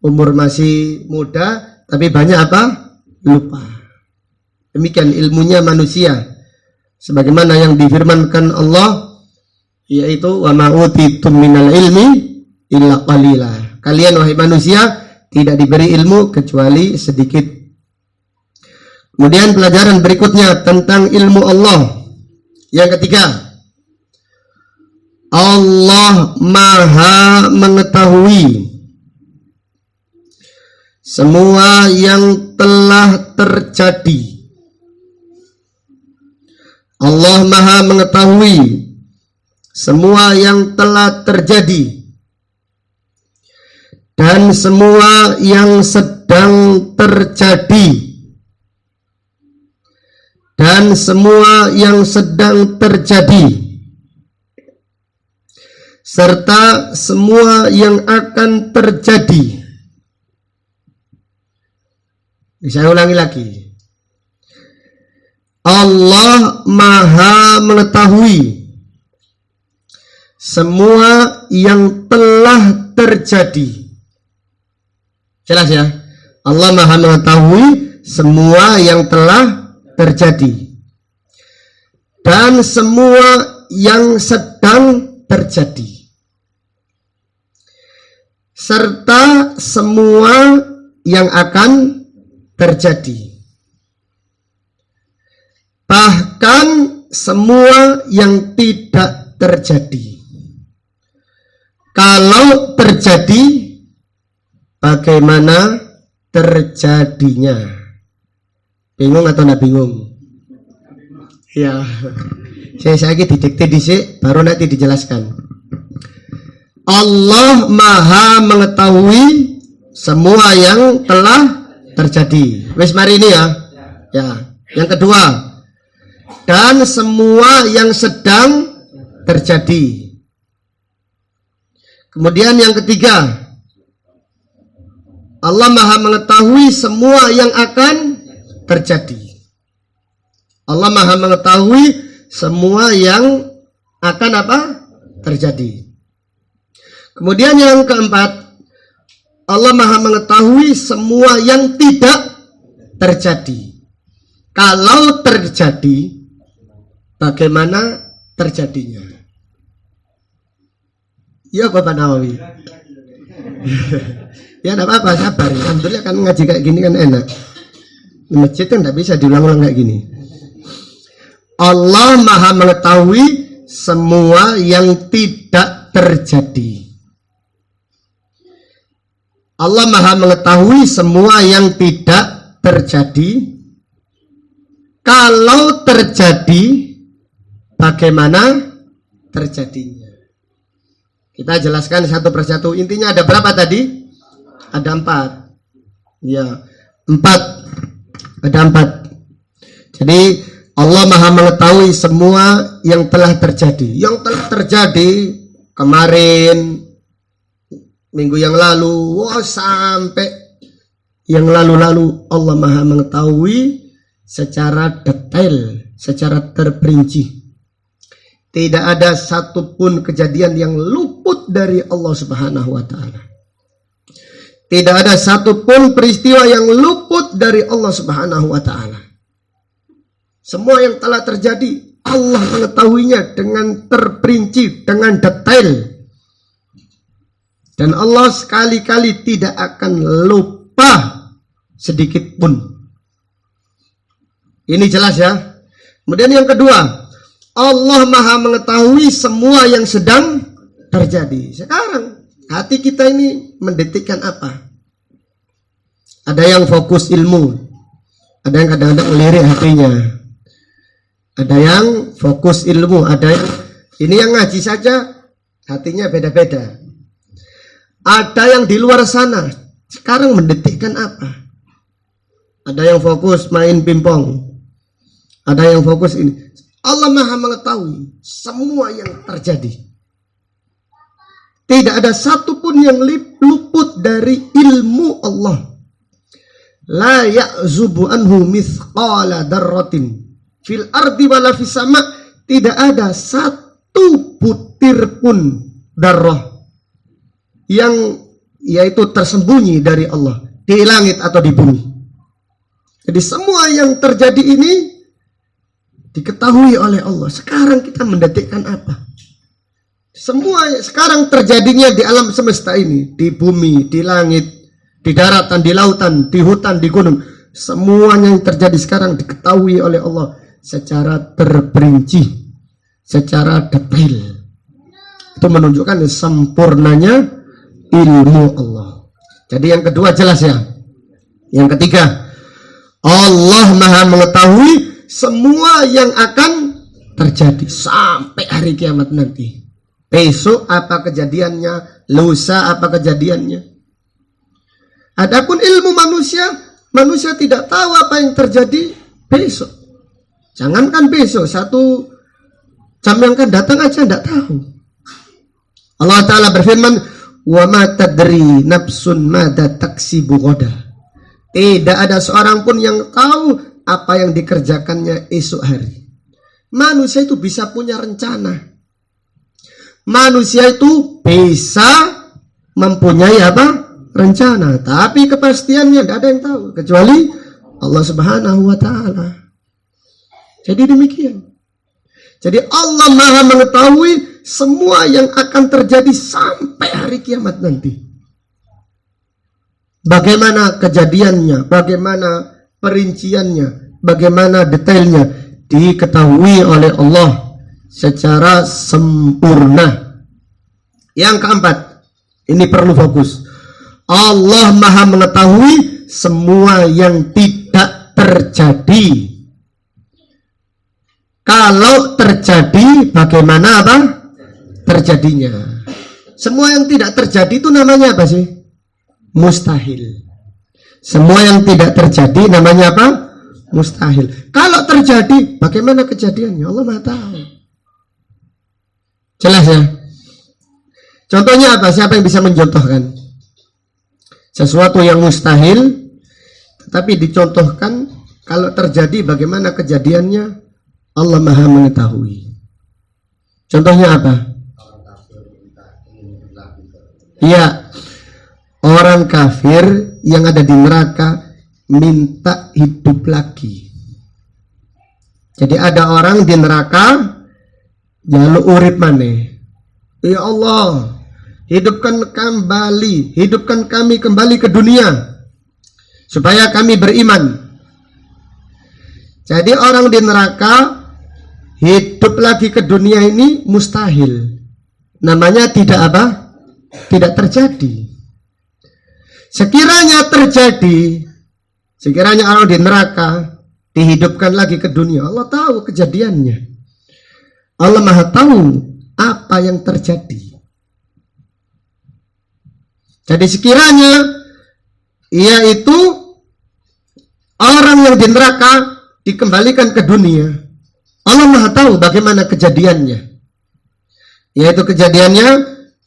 Umur masih muda tapi banyak apa? Lupa. Demikian ilmunya manusia. Sebagaimana yang difirmankan Allah, yaitu wa ma utitum minal ilmi illa qalila. Kalian wahai manusia tidak diberi ilmu kecuali sedikit. Kemudian pelajaran berikutnya tentang ilmu Allah. Yang ketiga, Allah Maha mengetahui semua yang telah terjadi. Allah Maha mengetahui semua yang telah terjadi dan semua yang sedang terjadi dan semua yang sedang terjadi serta semua yang akan terjadi. Saya ulangi lagi. Allah Maha mengetahui semua yang telah terjadi. Jelas ya? Allah Maha mengetahui semua yang telah terjadi dan semua yang sedang terjadi serta semua yang akan terjadi, bahkan semua yang tidak terjadi. Kalau terjadi, bagaimana terjadinya? Bingung atau nggak bingung? Ya, saya didikte dhisik, baru nanti dijelaskan. Allah Maha mengetahui semua yang telah terjadi. Wis mari ini ya. Ya. Yang kedua, dan semua yang sedang terjadi. Kemudian yang ketiga, Allah Maha mengetahui semua yang akan terjadi. Allah Maha mengetahui semua yang akan apa? Terjadi. Kemudian yang keempat, Allah Maha mengetahui semua yang tidak terjadi. Kalau terjadi, bagaimana terjadinya? Ya Bapak Nawawi. Ya enggak apa-apa, sabar. Alhamdulillah kan ngaji kayak gini kan enak. Di masjid kan enggak bisa diulang-ulang kayak gini. Allah Maha mengetahui semua yang tidak terjadi. Allah Maha mengetahui semua yang tidak terjadi. Kalau terjadi, bagaimana terjadinya? Kita jelaskan satu persatu. Intinya ada berapa tadi? Ada 4. Ya, 4. Ada 4. Jadi Allah Maha mengetahui semua yang telah terjadi. Yang telah terjadi kemarin, minggu yang lalu, sampai yang lalu-lalu, Allah Maha mengetahui secara detail, secara terperinci. Tidak ada satupun kejadian yang luput dari Allah Subhanahu wa Ta'ala. Tidak ada satupun peristiwa yang luput dari Allah Subhanahu wa Ta'ala. Semua yang telah terjadi, Allah mengetahuinya dengan terperinci, dengan detail. Dan Allah sekali-kali tidak akan lupa sedikit pun. Ini jelas ya. Kemudian yang kedua, Allah Maha mengetahui semua yang sedang terjadi. Sekarang hati kita ini mendetikkan apa? Ada yang fokus ilmu, ada yang kadang-kadang melirik hatinya. Ada yang fokus ilmu, ada yang ini yang ngaji saja hatinya beda-beda. Ada yang di luar sana sekarang mendetikkan apa? Ada yang fokus main pingpong, ada yang fokus ini. Allah Maha mengetahui semua yang terjadi. Tidak ada satupun yang luput dari ilmu Allah. La ya'zubu anhu mithqala darratin fil ardi wala fis sama. Tidak ada satu butir pun darrah yang yaitu tersembunyi dari Allah di langit atau di bumi. Jadi semua yang terjadi ini diketahui oleh Allah. Sekarang kita mendetikkan apa? Semua sekarang terjadinya di alam semesta ini, di bumi, di langit, di daratan, di lautan, di hutan, di gunung. Semuanya yang terjadi sekarang diketahui oleh Allah secara terperinci, secara detail. Itu menunjukkan sempurnanya ilmu Allah. Jadi yang kedua jelas ya. Yang ketiga, Allah Maha mengetahui semua yang akan terjadi sampai hari kiamat nanti. Besok apa kejadiannya, lusa apa kejadiannya. Adapun ilmu manusia tidak tahu apa yang terjadi besok. Jangankan besok, 1 jam yang akan datang aja tidak tahu. Allah Ta'ala berfirman, wa ma tadri nafsun mada taksibu ghadan. Tidak ada seorang pun yang tahu apa yang dikerjakannya esok hari. Manusia itu bisa punya rencana. Manusia itu bisa mempunyai apa? Rencana. Tapi kepastiannya tidak ada yang tahu kecuali Allah Subhanahu wa Ta'ala. Jadi demikian. Jadi Allah Maha mengetahui semua yang akan terjadi sampai hari kiamat nanti. Bagaimana kejadiannya, bagaimana perinciannya, bagaimana detailnya diketahui oleh Allah secara sempurna. Yang keempat, ini perlu fokus. Allah Maha mengetahui semua yang tidak terjadi. Kalau terjadi, bagaimana apa? Terjadinya. Semua yang tidak terjadi itu namanya apa sih? Mustahil. Semua yang tidak terjadi namanya apa? Mustahil. Kalau terjadi, bagaimana kejadiannya? Allah Maha tahu. Jelas ya? Contohnya apa? Siapa yang bisa mencontohkan? Sesuatu yang mustahil, tetapi dicontohkan kalau terjadi bagaimana kejadiannya, Allah Maha mengetahui. Contohnya apa? Iya. Orang kafir yang ada di neraka minta hidup lagi. Jadi ada orang di neraka jaluk urip maneh. Ya Allah, hidupkan kami kembali ke dunia supaya kami beriman. Jadi orang di neraka hidup lagi ke dunia ini mustahil. Namanya tidak apa? Tidak terjadi. Sekiranya terjadi, sekiranya orang di neraka dihidupkan lagi ke dunia, Allah tahu kejadiannya. Allah Maha tahu apa yang terjadi. Jadi sekiranya yaitu orang yang di neraka dikembalikan ke dunia, Allah Maha tahu bagaimana kejadiannya. Yaitu kejadiannya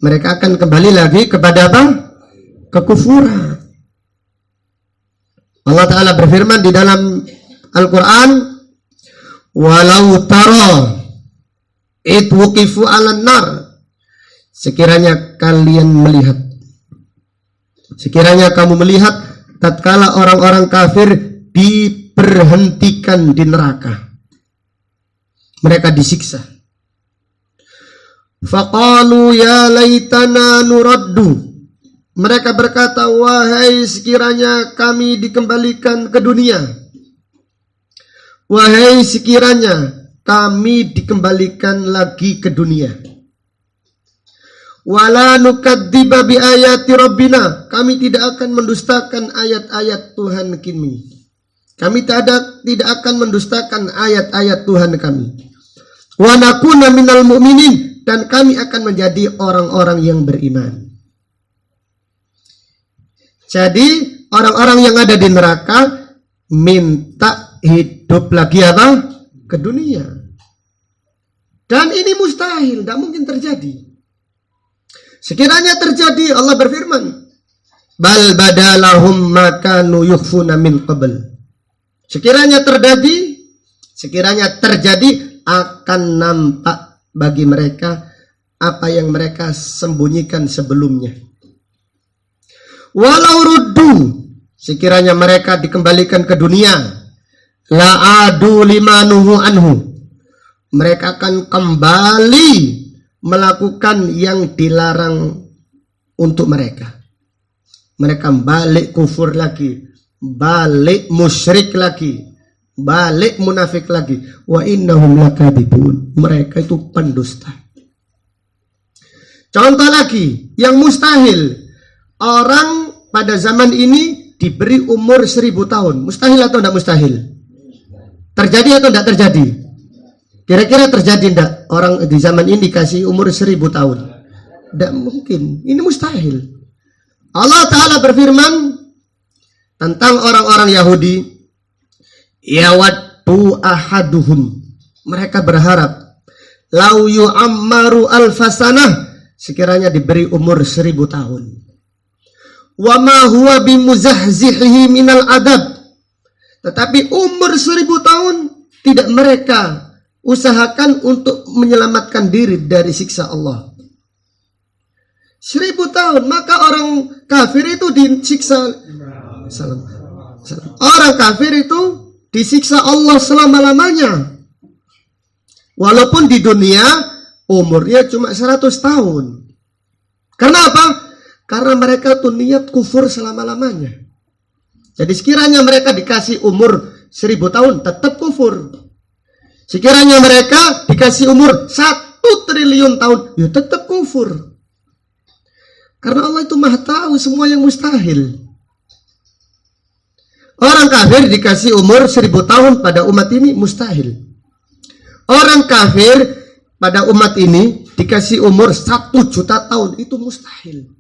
mereka akan kembali lagi kepada apa? Kekufuran. Allah Ta'ala berfirman di dalam Al-Quran, walau tara itwuqifu 'alan nar, sekiranya kalian melihat, sekiranya kamu melihat tatkala orang-orang kafir diberhentikan di neraka, mereka disiksa. Faqalu ya laitana nuraddu, mereka berkata, wahai sekiranya kami dikembalikan ke dunia. Wahai sekiranya kami dikembalikan lagi ke dunia. Wala nukadziba bi ayati rabbina, kami tidak akan mendustakan ayat-ayat Tuhan kami. Kami tidak akan mendustakan ayat-ayat Tuhan kami. Wa nakuna minal mu'minin, dan kami akan menjadi orang-orang yang beriman. Jadi orang-orang yang ada di neraka minta hidup lagi apa? Ke dunia. Dan ini mustahil, tidak mungkin terjadi. Sekiranya terjadi, Allah berfirman, bal badalahum ma kanu yukhfuna min qabl. Sekiranya terjadi akan nampak bagi mereka apa yang mereka sembunyikan sebelumnya. Walau ruddu, sekiranya mereka dikembalikan ke dunia, la'adu limanuhu anhu, mereka akan kembali melakukan yang dilarang untuk mereka. Mereka balik kufur lagi, balik musyrik lagi, balik munafik lagi. Wa innahum lakadzibun, mereka itu pendusta. Contoh lagi, yang mustahil. Orang pada zaman ini diberi umur 1000 tahun. Mustahil atau tidak mustahil? Terjadi atau tidak terjadi? Kira-kira terjadi tidak orang di zaman ini dikasih umur 1000 tahun? Tidak mungkin. Ini mustahil. Allah Ta'ala berfirman tentang orang-orang Yahudi. Yawaddu ahaduhum. Mereka berharap. Lau yu'ammaru alfasanah. Sekiranya diberi umur 1000 tahun. Wa ma huwa bimuzahzihi minal adab. Tetapi umur 1000 tahun tidak mereka usahakan untuk menyelamatkan diri dari siksa Allah. 1000 tahun, maka orang kafir itu disiksa. Orang kafir itu disiksa Allah selama-lamanya. Walaupun di dunia umurnya cuma 100 tahun. Karena apa? Karena mereka tuh niat kufur selama-lamanya. Jadi sekiranya mereka dikasih umur 1000 tahun, tetap kufur. Sekiranya mereka dikasih umur 1 triliun tahun, ya tetap kufur. Karena Allah itu maha tahu semua yang mustahil. Orang kafir dikasih umur 1000 tahun pada umat ini mustahil. Orang kafir pada umat ini dikasih umur 1 juta tahun, itu mustahil.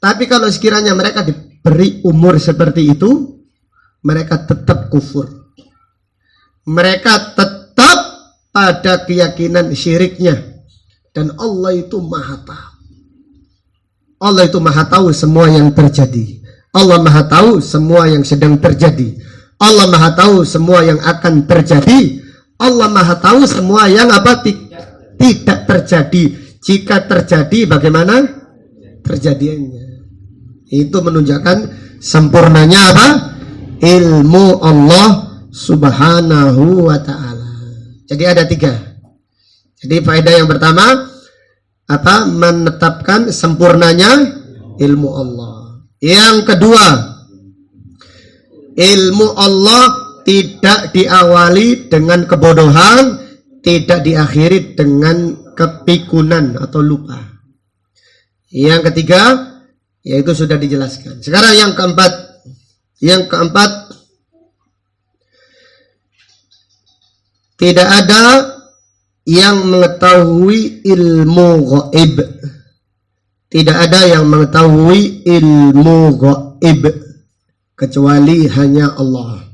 Tapi kalau sekiranya mereka diberi umur seperti itu, mereka tetap kufur. Mereka tetap pada keyakinan syiriknya. Dan Allah itu maha tahu. Allah itu maha tahu semua yang terjadi. Allah maha tahu semua yang sedang terjadi. Allah maha tahu semua yang akan terjadi. Allah maha tahu semua yang tidak terjadi. Jika terjadi, bagaimana terjadiannya? Itu menunjukkan sempurnanya apa? Ilmu Allah Subhanahu wa ta'ala. Jadi ada 3. Jadi faedah yang pertama apa? Menetapkan sempurnanya ilmu Allah. Yang kedua, ilmu Allah tidak diawali dengan kebodohan, tidak diakhiri dengan kepikunan atau lupa. Yang ketiga, yaitu sudah dijelaskan. Sekarang yang keempat. Yang keempat, tidak ada yang mengetahui ilmu gaib. Tidak ada yang mengetahui ilmu gaib kecuali hanya Allah.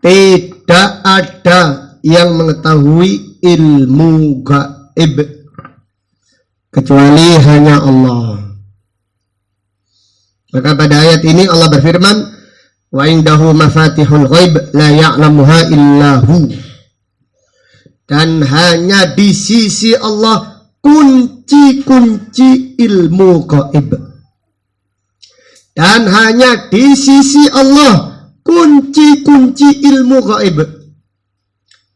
Tidak ada yang mengetahui ilmu gaib kecuali hanya Allah. Maka pada ayat ini Allah berfirman, wa indahu mafatihul ghaib la ya'lamuha illahu. Dan hanya di sisi Allah kunci-kunci ilmu gaib. Dan hanya di sisi Allah kunci-kunci ilmu gaib.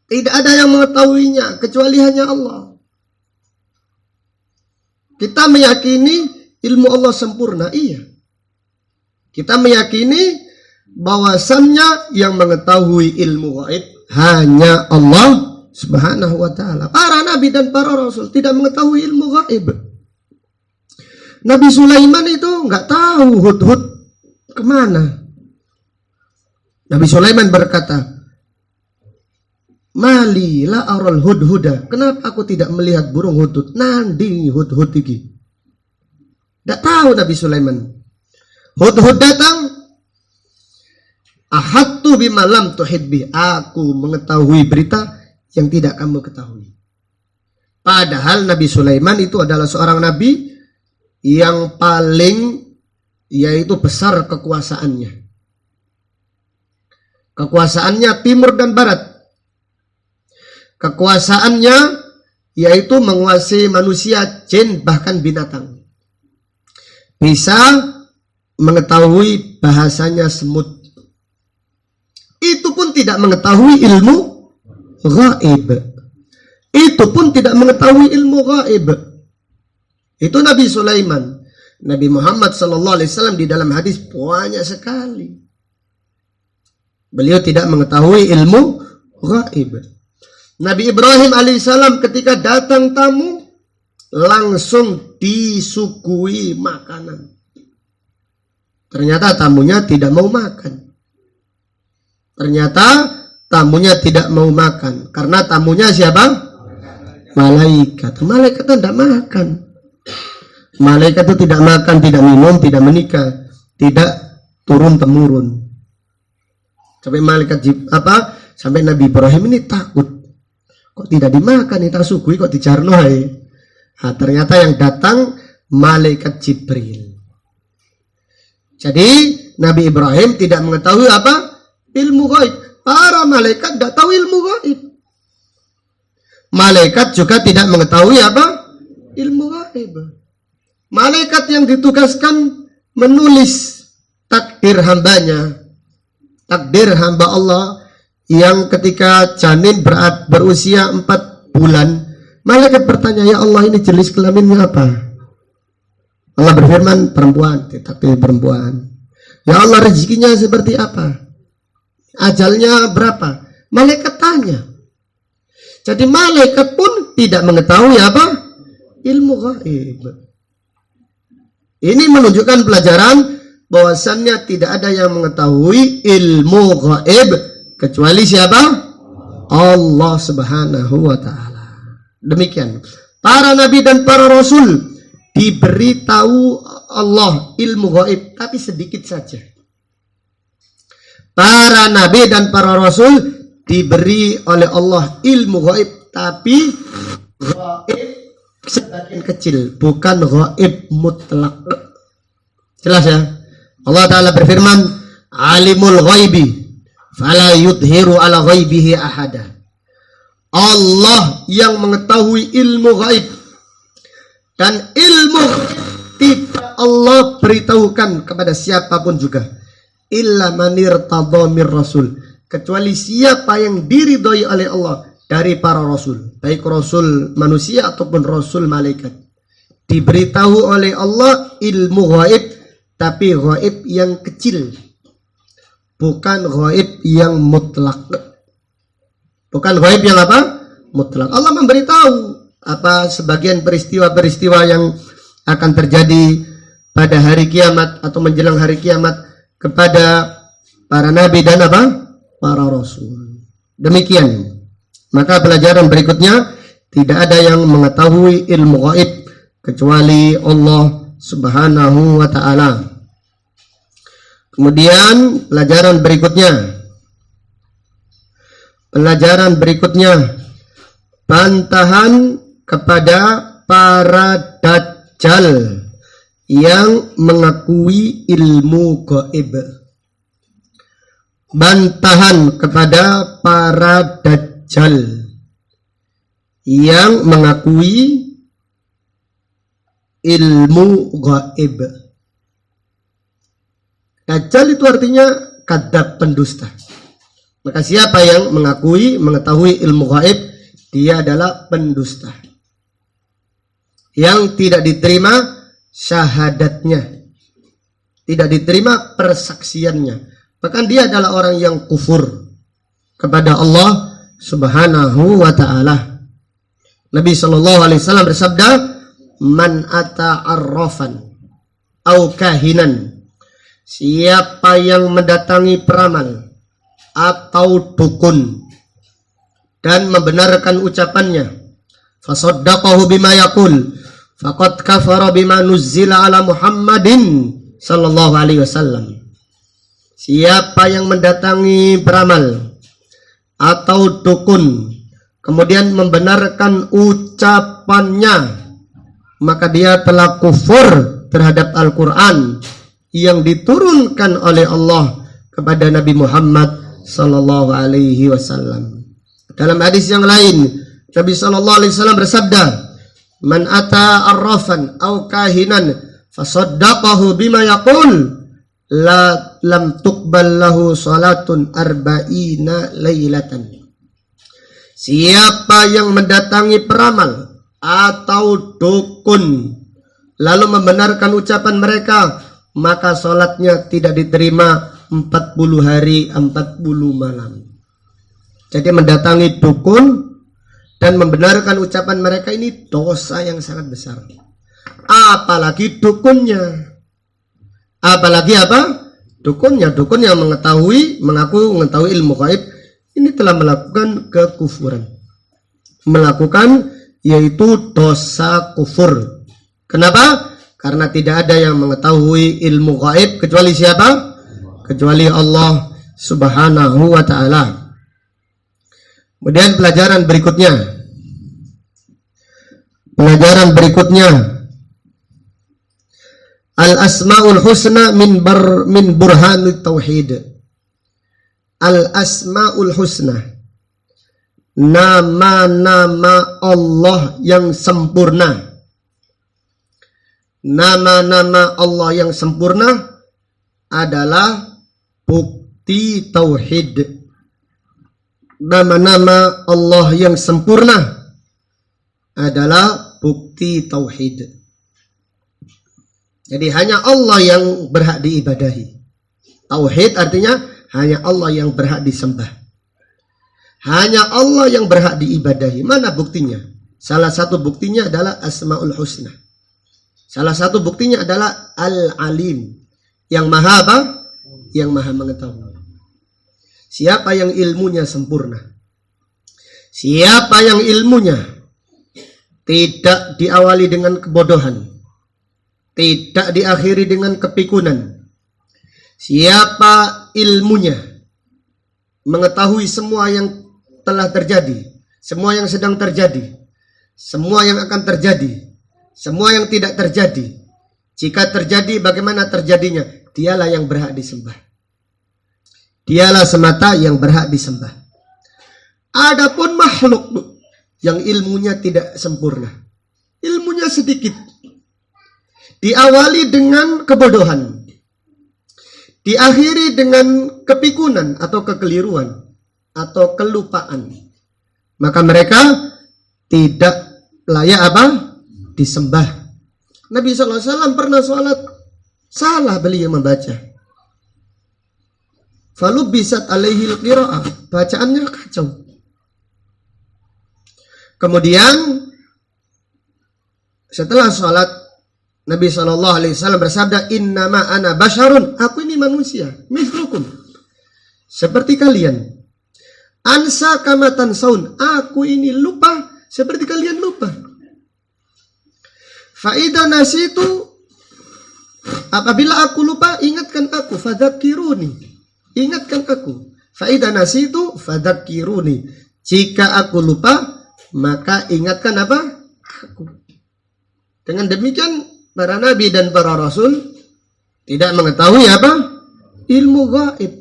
Tidak ada yang mengetahuinya kecuali hanya Allah. Kita meyakini ilmu Allah sempurna, iya. Kita meyakini bahwasannya yang mengetahui ilmu gaib hanya Allah Subhanahu wa ta'ala. Para nabi dan para rasul tidak mengetahui ilmu gaib. Nabi Sulaiman itu nggak tahu hudhud kemana. Nabi Sulaiman berkata, Mali la aral hudhuda. Kenapa aku tidak melihat burung hudhud? Nandi hudhud iki. Tidak tahu Nabi Sulaiman. Hudhud datang. Ahadtu bima lam tuhid bi. Aku mengetahui berita yang tidak kamu ketahui. Padahal Nabi Sulaiman itu adalah seorang nabi yang paling yaitu besar kekuasaannya. Kekuasaannya timur dan barat. Kekuasaannya yaitu menguasai manusia, jin, bahkan binatang. Bisa mengetahui bahasanya semut. Itu pun tidak mengetahui ilmu gaib. Itu pun tidak mengetahui ilmu gaib. Itu Nabi Sulaiman. Nabi Muhammad SAW di dalam hadis banyak sekali. Beliau tidak mengetahui ilmu gaib. Nabi Ibrahim alaihissalam ketika datang tamu langsung disuguhi makanan. Ternyata tamunya tidak mau makan. Karena tamunya siapa? Malaikat. Malaikat itu tidak makan. Malaikat itu tidak makan, tidak minum, tidak menikah, tidak turun-temurun. Sampai Nabi Ibrahim ini takut. Kok tidak dimakan, ini tak sugui, kok dijarno hai. Nah, ternyata yang datang malaikat Jibril. Jadi Nabi Ibrahim tidak mengetahui apa? Ilmu gaib. Para malaikat tidak tahu ilmu gaib. Malaikat juga tidak mengetahui apa? Ilmu gaib. Malaikat yang ditugaskan menulis takdir hambanya. Takdir hamba Allah yang ketika janin berusia 4 bulan. Malaikat bertanya, ya Allah, ini jenis kelaminnya apa? Allah berfirman, perempuan, takdir perempuan. Ya Allah, rezekinya seperti apa? Ajalnya berapa? Malaikat tanya. Jadi malaikat pun tidak mengetahui apa? Ilmu gaib. Ini menunjukkan pelajaran bahwasannya tidak ada yang mengetahui ilmu gaib kecuali siapa? Allah Subhanahu wa ta'ala. Demikian. Para nabi dan para rasul diberitahu Allah ilmu gaib, tapi sedikit saja. Para nabi dan para rasul diberi oleh Allah ilmu gaib, tapi gaib sebagian kecil, bukan gaib mutlak. Jelas ya? Allah Ta'ala berfirman, alimul ghaibi fala yudhiru ala ghaibihi ahada. Allah yang mengetahui ilmu gaib, dan ilmu tidak Allah beritahukan kepada siapapun juga, illa manir tadomir rasul, kecuali siapa yang diridhoi oleh Allah dari para rasul, baik rasul manusia ataupun rasul malaikat. Diberitahu oleh Allah ilmu gaib, tapi gaib yang kecil, bukan gaib yang mutlak. Bukan gaib yang apa? Mutlak. Allah memberitahu apa sebagian peristiwa-peristiwa yang akan terjadi pada hari kiamat atau menjelang hari kiamat kepada para nabi dan apa? Para rasul. Demikian. Maka pelajaran berikutnya, tidak ada yang mengetahui ilmu gaib kecuali Allah Subhanahu wa ta'ala. Kemudian pelajaran berikutnya, bantahan kepada para dajjal yang mengakui ilmu gaib. Bantahan kepada para dajjal yang mengakui ilmu gaib. Dajjal itu artinya kadzab, pendusta. Maka siapa yang mengetahui ilmu gaib, dia adalah pendusta yang tidak diterima syahadatnya, tidak diterima persaksiannya. Bahkan dia adalah orang yang kufur kepada Allah Subhanahu wa ta'ala. Nabi SAW bersabda, man ata arrafan au kahinan, siapa yang mendatangi peramal atau dukun dan membenarkan ucapannya, fasaddaqahu bima yaqul faqad kafara bima nuzzila ala Muhammadin sallallahu alaihi wasallam. Siapa yang mendatangi peramal atau dukun kemudian membenarkan ucapannya, maka dia telah kufur terhadap Al-Quran yang diturunkan oleh Allah kepada Nabi Muhammad sallallahu alaihi wasallam. Dalam hadis yang lain, Nabi sallallahu alaihi wasallam bersabda, man ata arrafan au kahinan fasaddaqahu bima yaqul lam tuqbal lahu salatun arba'ina lailatan. Siapa yang mendatangi peramal atau dukun lalu membenarkan ucapan mereka, maka salatnya tidak diterima 40 hari 40 malam. Jadi mendatangi dukun dan membenarkan ucapan mereka ini dosa yang sangat besar. Apalagi dukunnya. Apalagi apa? Dukunnya. Dukun yang mengaku mengetahui ilmu gaib ini telah melakukan kekufuran. Melakukan yaitu dosa kufur. Kenapa? Karena tidak ada yang mengetahui ilmu gaib kecuali siapa? Kecuali Allah Subhanahu wa ta'ala. Kemudian pelajaran berikutnya. Al-asma'ul husna min burhanut tauhid. Al-asma'ul husna, nama-nama Allah yang sempurna. Nama-nama Allah yang sempurna adalah bukti tauhid. Nama-nama Allah yang sempurna adalah bukti tauhid. Jadi hanya Allah yang berhak diibadahi. Tauhid artinya hanya Allah yang berhak disembah. Hanya Allah yang berhak diibadahi. Mana buktinya? Salah satu buktinya adalah Asmaul Husna. Salah satu buktinya adalah Al-Alim, yang maha apa? Yang maha mengetahui. Siapa yang ilmunya sempurna? Siapa yang ilmunya tidak diawali dengan kebodohan, tidak diakhiri dengan kepikunan. Siapa ilmunya mengetahui semua yang telah terjadi, semua yang sedang terjadi, semua yang akan terjadi, semua yang tidak terjadi. Jika terjadi, bagaimana terjadinya? Dialah yang berhak disembah. Dialah semata yang berhak disembah. Adapun makhluk yang ilmunya tidak sempurna, ilmunya sedikit, diawali dengan kebodohan, diakhiri dengan kepikunan atau kekeliruan atau kelupaan, maka mereka tidak layak apa? Disembah. Nabi SAW pernah sholat, salah beliau membaca. Falubisat alaihil qira'ah, bacaannya kacau. Kemudian setelah sholat, Nabi SAW bersabda, innama ana basyarun, aku ini manusia, mislukum, seperti kalian. Ansa kamatan saun, aku ini lupa seperti kalian lupa. Faidah nasitu, apabila aku lupa, ingatkan aku. Fadzakiruni, ingatkan aku. Faidah nasitu, fadzakiruni. Jika aku lupa, maka ingatkan apa? Aku. Dengan demikian, para nabi dan para rasul tidak mengetahui apa? Ilmu gaib.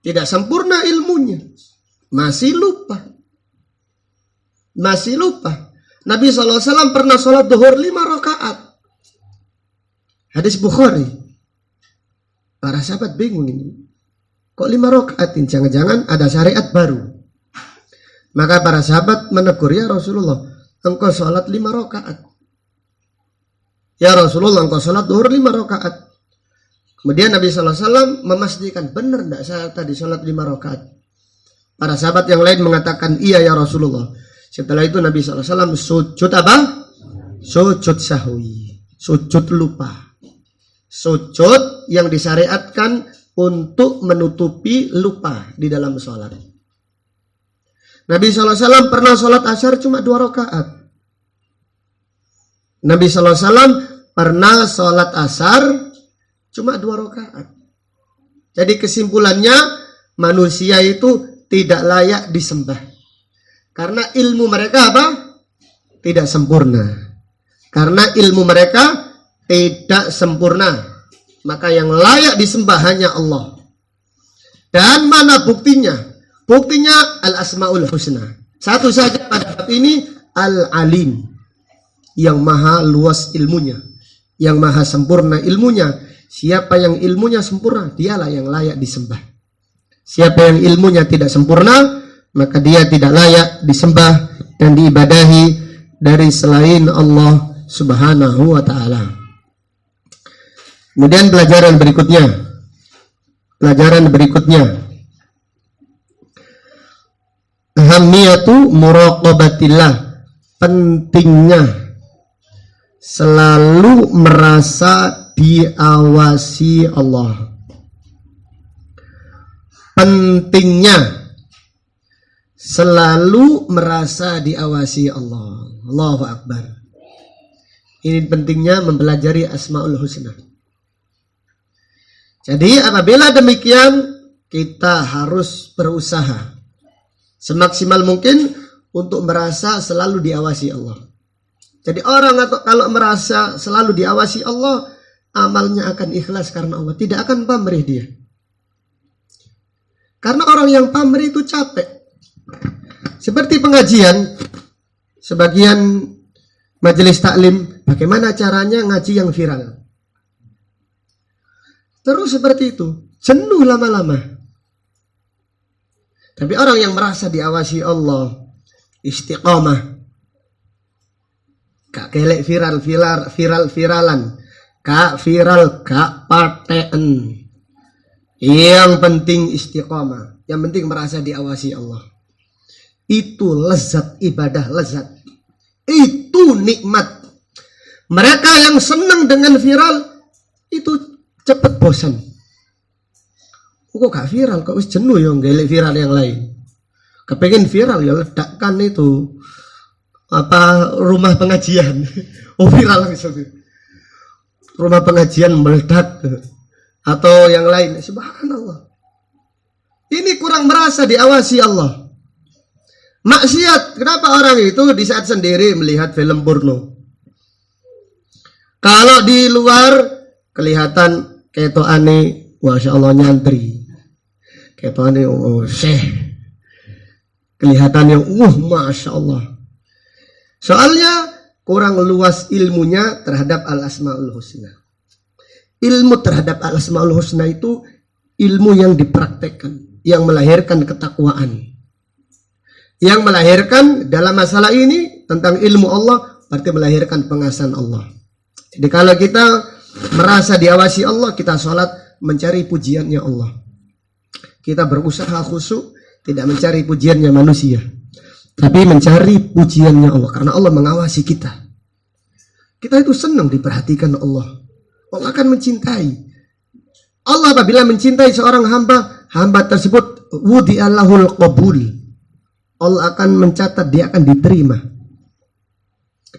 Tidak sempurna ilmunya. Masih lupa. Masih lupa. Nabi SAW pernah sholat duhur 5 rakaat. Hadis Bukhari. Para sahabat bingung ini. Kok 5 rakaat? Jangan-jangan ada syariat baru. Maka para sahabat menegur, ya Rasulullah, engkau sholat 5 rakaat. Ya Rasulullah, engkau sholat duhur 5 rakaat. Kemudian Nabi SAW memastikan, benar tidak saya tadi sholat 5 rakaat? Para sahabat yang lain mengatakan, iya ya Rasulullah. Setelah itu Nabi SAW sujud apa? Sujud sahwi, sujud lupa. Sujud yang disyariatkan untuk menutupi lupa di dalam sholat. Nabi SAW pernah sholat asyar cuma 2 rakaat. Nabi SAW pernah sholat asar cuma 2 rakaat. Jadi kesimpulannya, manusia itu tidak layak disembah. Karena ilmu mereka apa? Tidak sempurna. Karena ilmu mereka tidak sempurna. Maka yang layak disembah hanya Allah. Dan mana buktinya? Buktinya Al-Asma'ul Husna. Satu saja pada bab ini, Al-Alim, yang maha luas ilmunya, yang maha sempurna ilmunya. Siapa yang ilmunya sempurna, dialah yang layak disembah. Siapa yang ilmunya tidak sempurna, maka dia tidak layak disembah dan diibadahi dari selain Allah Subhanahu wa ta'ala. Kemudian pelajaran berikutnya. ahamiyatu muraqabatillah, pentingnya selalu merasa diawasi Allah. Pentingnya selalu merasa diawasi Allah. Allahu Akbar. Ini pentingnya mempelajari Asmaul Husna. Jadi apabila demikian, kita harus berusaha semaksimal mungkin untuk merasa selalu diawasi Allah. Jadi orang atau kalau merasa selalu diawasi Allah, amalnya akan ikhlas karena Allah, tidak akan pamrih dia. Karena orang yang pamrih itu capek. Seperti pengajian, sebagian majelis taklim, bagaimana caranya ngaji yang viral. Terus seperti itu, jenuh lama-lama. Tapi orang yang merasa diawasi Allah, istiqamah, kak kelek viralan, kak viral, kak paten. Yang penting istiqamah, yang penting merasa diawasi Allah. Itu lezat ibadah, lezat. Itu nikmat. Mereka yang senang dengan viral itu cepat bosan. Kok gak viral, kok wis jenuh ya ngelek viral yang lain. Kepengen viral ya ledakkan itu apa rumah pengajian. Oh viral langsung. Rumah pengajian meledak atau yang lain. Subhanallah. Ini kurang merasa diawasi Allah. Maksiat. Kenapa orang itu di saat sendiri melihat film porno? Kalau di luar kelihatan ketokane, masya Allah nyantri. Ketokane syekh. Kelihatannya masya Allah. Soalnya kurang luas ilmunya terhadap Al-Asmaul Husna. Ilmu terhadap Al-Asmaul Husna itu ilmu yang dipraktekkan, yang melahirkan ketakwaan. Yang melahirkan dalam masalah ini tentang ilmu Allah berarti melahirkan pengasahan Allah. Jadi kalau kita merasa diawasi Allah, kita sholat mencari pujiannya Allah. Kita berusaha khusyuk, tidak mencari pujiannya manusia, tapi mencari pujiannya Allah. Karena Allah mengawasi kita. Kita itu senang diperhatikan Allah. Allah akan mencintai. Allah apabila mencintai seorang hamba, hamba tersebut wudi'allahul qabul. Allah akan mencatat, dia akan diterima.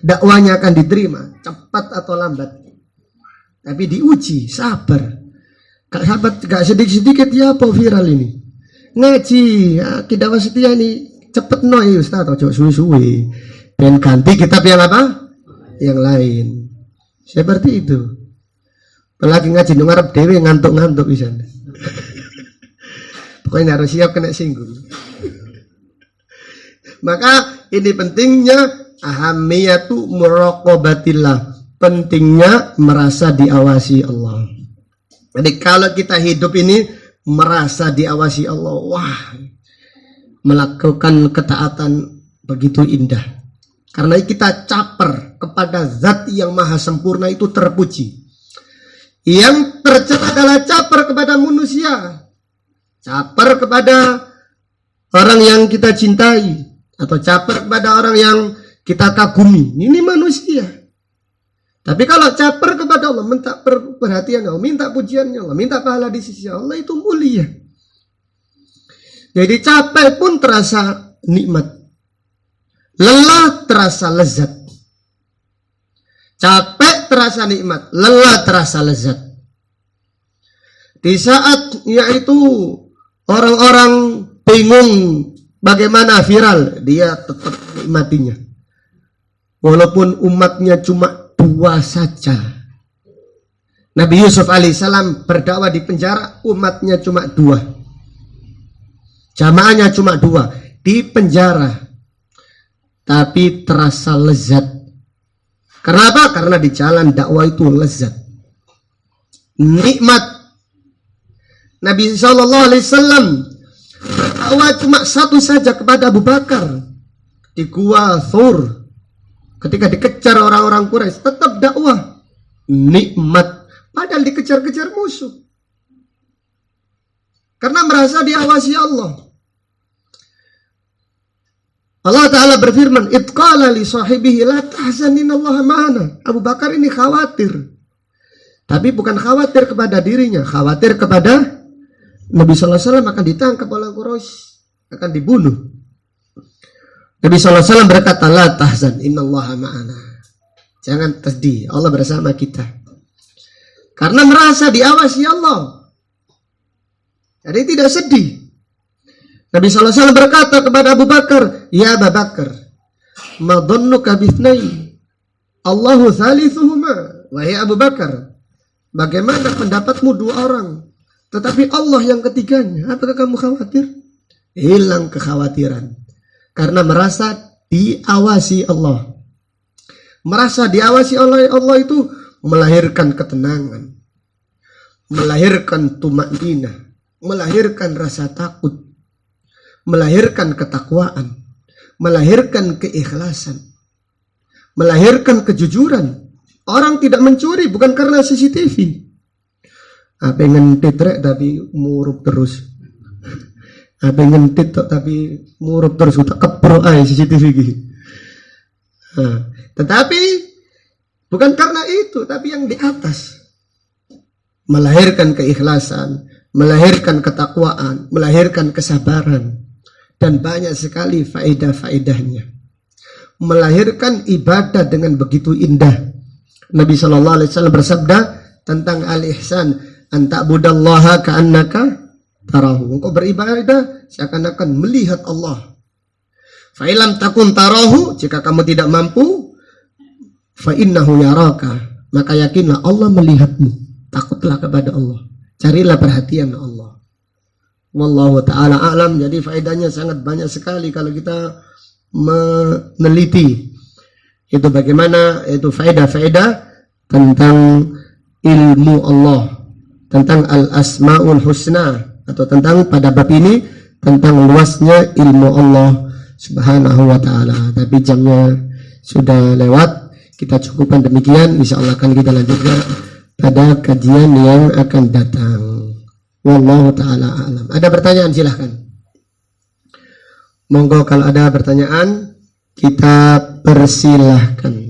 Dakwanya akan diterima, cepat atau lambat. Tapi diuji, sabar. Gak sedikit-sedikit ya apa viral ini. Ngaji, ya, Kidawa Setia ini cepet no ya Ustaz, ojo suwi-suwi. Dan ganti kitab yang apa? Yang lain. Seperti itu. Apalagi ngaji ngarep dewe ngantuk-ngantuk bisa. Pokoknya harus siap kena singgung. Maka ini pentingnya ahamiyatu muraqabatillah, pentingnya merasa diawasi Allah. Jadi kalau kita hidup ini merasa diawasi Allah, wah, melakukan ketaatan begitu indah. Karena kita caper kepada zat yang maha sempurna itu terpuji. Yang tercela adalah caper kepada manusia, caper kepada orang yang kita cintai, atau caper kepada orang yang kita kagumi. Ini manusia. Tapi kalau caper kepada Allah, minta perhatian Allah, minta pujiannya Allah, minta pahala di sisi Allah, itu mulia. Jadi capek pun terasa nikmat, lelah terasa lezat. Capek terasa nikmat, lelah terasa lezat. Di saat yaitu orang-orang bingung bagaimana viral, dia tetap nikmatinya. Walaupun umatnya cuma 2 saja. Nabi Yusuf alaihissalam berdakwah di penjara, umatnya cuma 2. Jamaahnya cuma 2 di penjara. Tapi terasa lezat. Kenapa? Karena di jalan dakwah itu lezat. Nikmat. Nabi SAW berdakwah cuma 1 saja kepada Abu Bakar di Gua Thur. Ketika dikejar orang-orang Quraisy, tetap dakwah. Nikmat. Padahal dikejar-kejar musuh. Karena merasa diawasi Allah. Ta'ala berfirman, "Idqala li sahibihi la tahzan innallaha ma'ana." Abu Bakar ini khawatir. Tapi bukan khawatir kepada dirinya, khawatir kepada Nabi sallallahu alaihi wasallam akan ditangkap oleh Quraisy, akan dibunuh. Nabi sallallahu alaihi wasallam berkata, "La tahzan innallaha ma'ana." Jangan sedih, Allah bersama kita. Karena merasa diawasi Allah. Jadi tidak sedih. Nabi SAW berkata kepada Abu Bakar, "Ya Abu Bakar, ma dhannuka bithnain? Allahu thalithuhuma." Wahai Abu Bakar, bagaimana pendapatmu dua orang, tetapi Allah yang ketiganya? Apakah kamu khawatir? Hilang kekhawatiran. Karena merasa diawasi Allah. Merasa diawasi oleh Allah itu melahirkan ketenangan, melahirkan tumakninah, melahirkan rasa takut, melahirkan ketakwaan, melahirkan keikhlasan, melahirkan kejujuran. Orang tidak mencuri bukan karena CCTV. Pengen titrek tapi murup terus. Pengen titrek tapi murup terus. Utak kepro ay CCTV gitu. Tetapi bukan karena itu, tapi yang di atas. Melahirkan keikhlasan, melahirkan ketakwaan, melahirkan kesabaran. Dan banyak sekali faedah-faedahnya. Melahirkan ibadah dengan begitu indah. Nabi SAW bersabda tentang al-ihsan, an ta'budallaha ka'annaka tarahu. Engkau beribadah seakan-akan melihat Allah. Fa ilam takun tarahu, jika kamu tidak mampu, fa innahu yaraka, maka yakinlah Allah melihatmu. Takutlah kepada Allah. Carilah perhatian Allah. Wallahu ta'ala a'lam. Jadi faedahnya sangat banyak sekali kalau kita meneliti itu bagaimana itu faedah-faedah tentang ilmu Allah, tentang al-asmaul husna, atau tentang pada bab ini tentang luasnya ilmu Allah subhanahu wa ta'ala. Tapi jamnya sudah lewat, kita cukupkan demikian. Insyaallah akan kita lanjutkan pada kajian yang akan datang. Wallahu ta'ala a'lam. Ada pertanyaan silahkan. Monggo kalau ada pertanyaan kita persilahkan.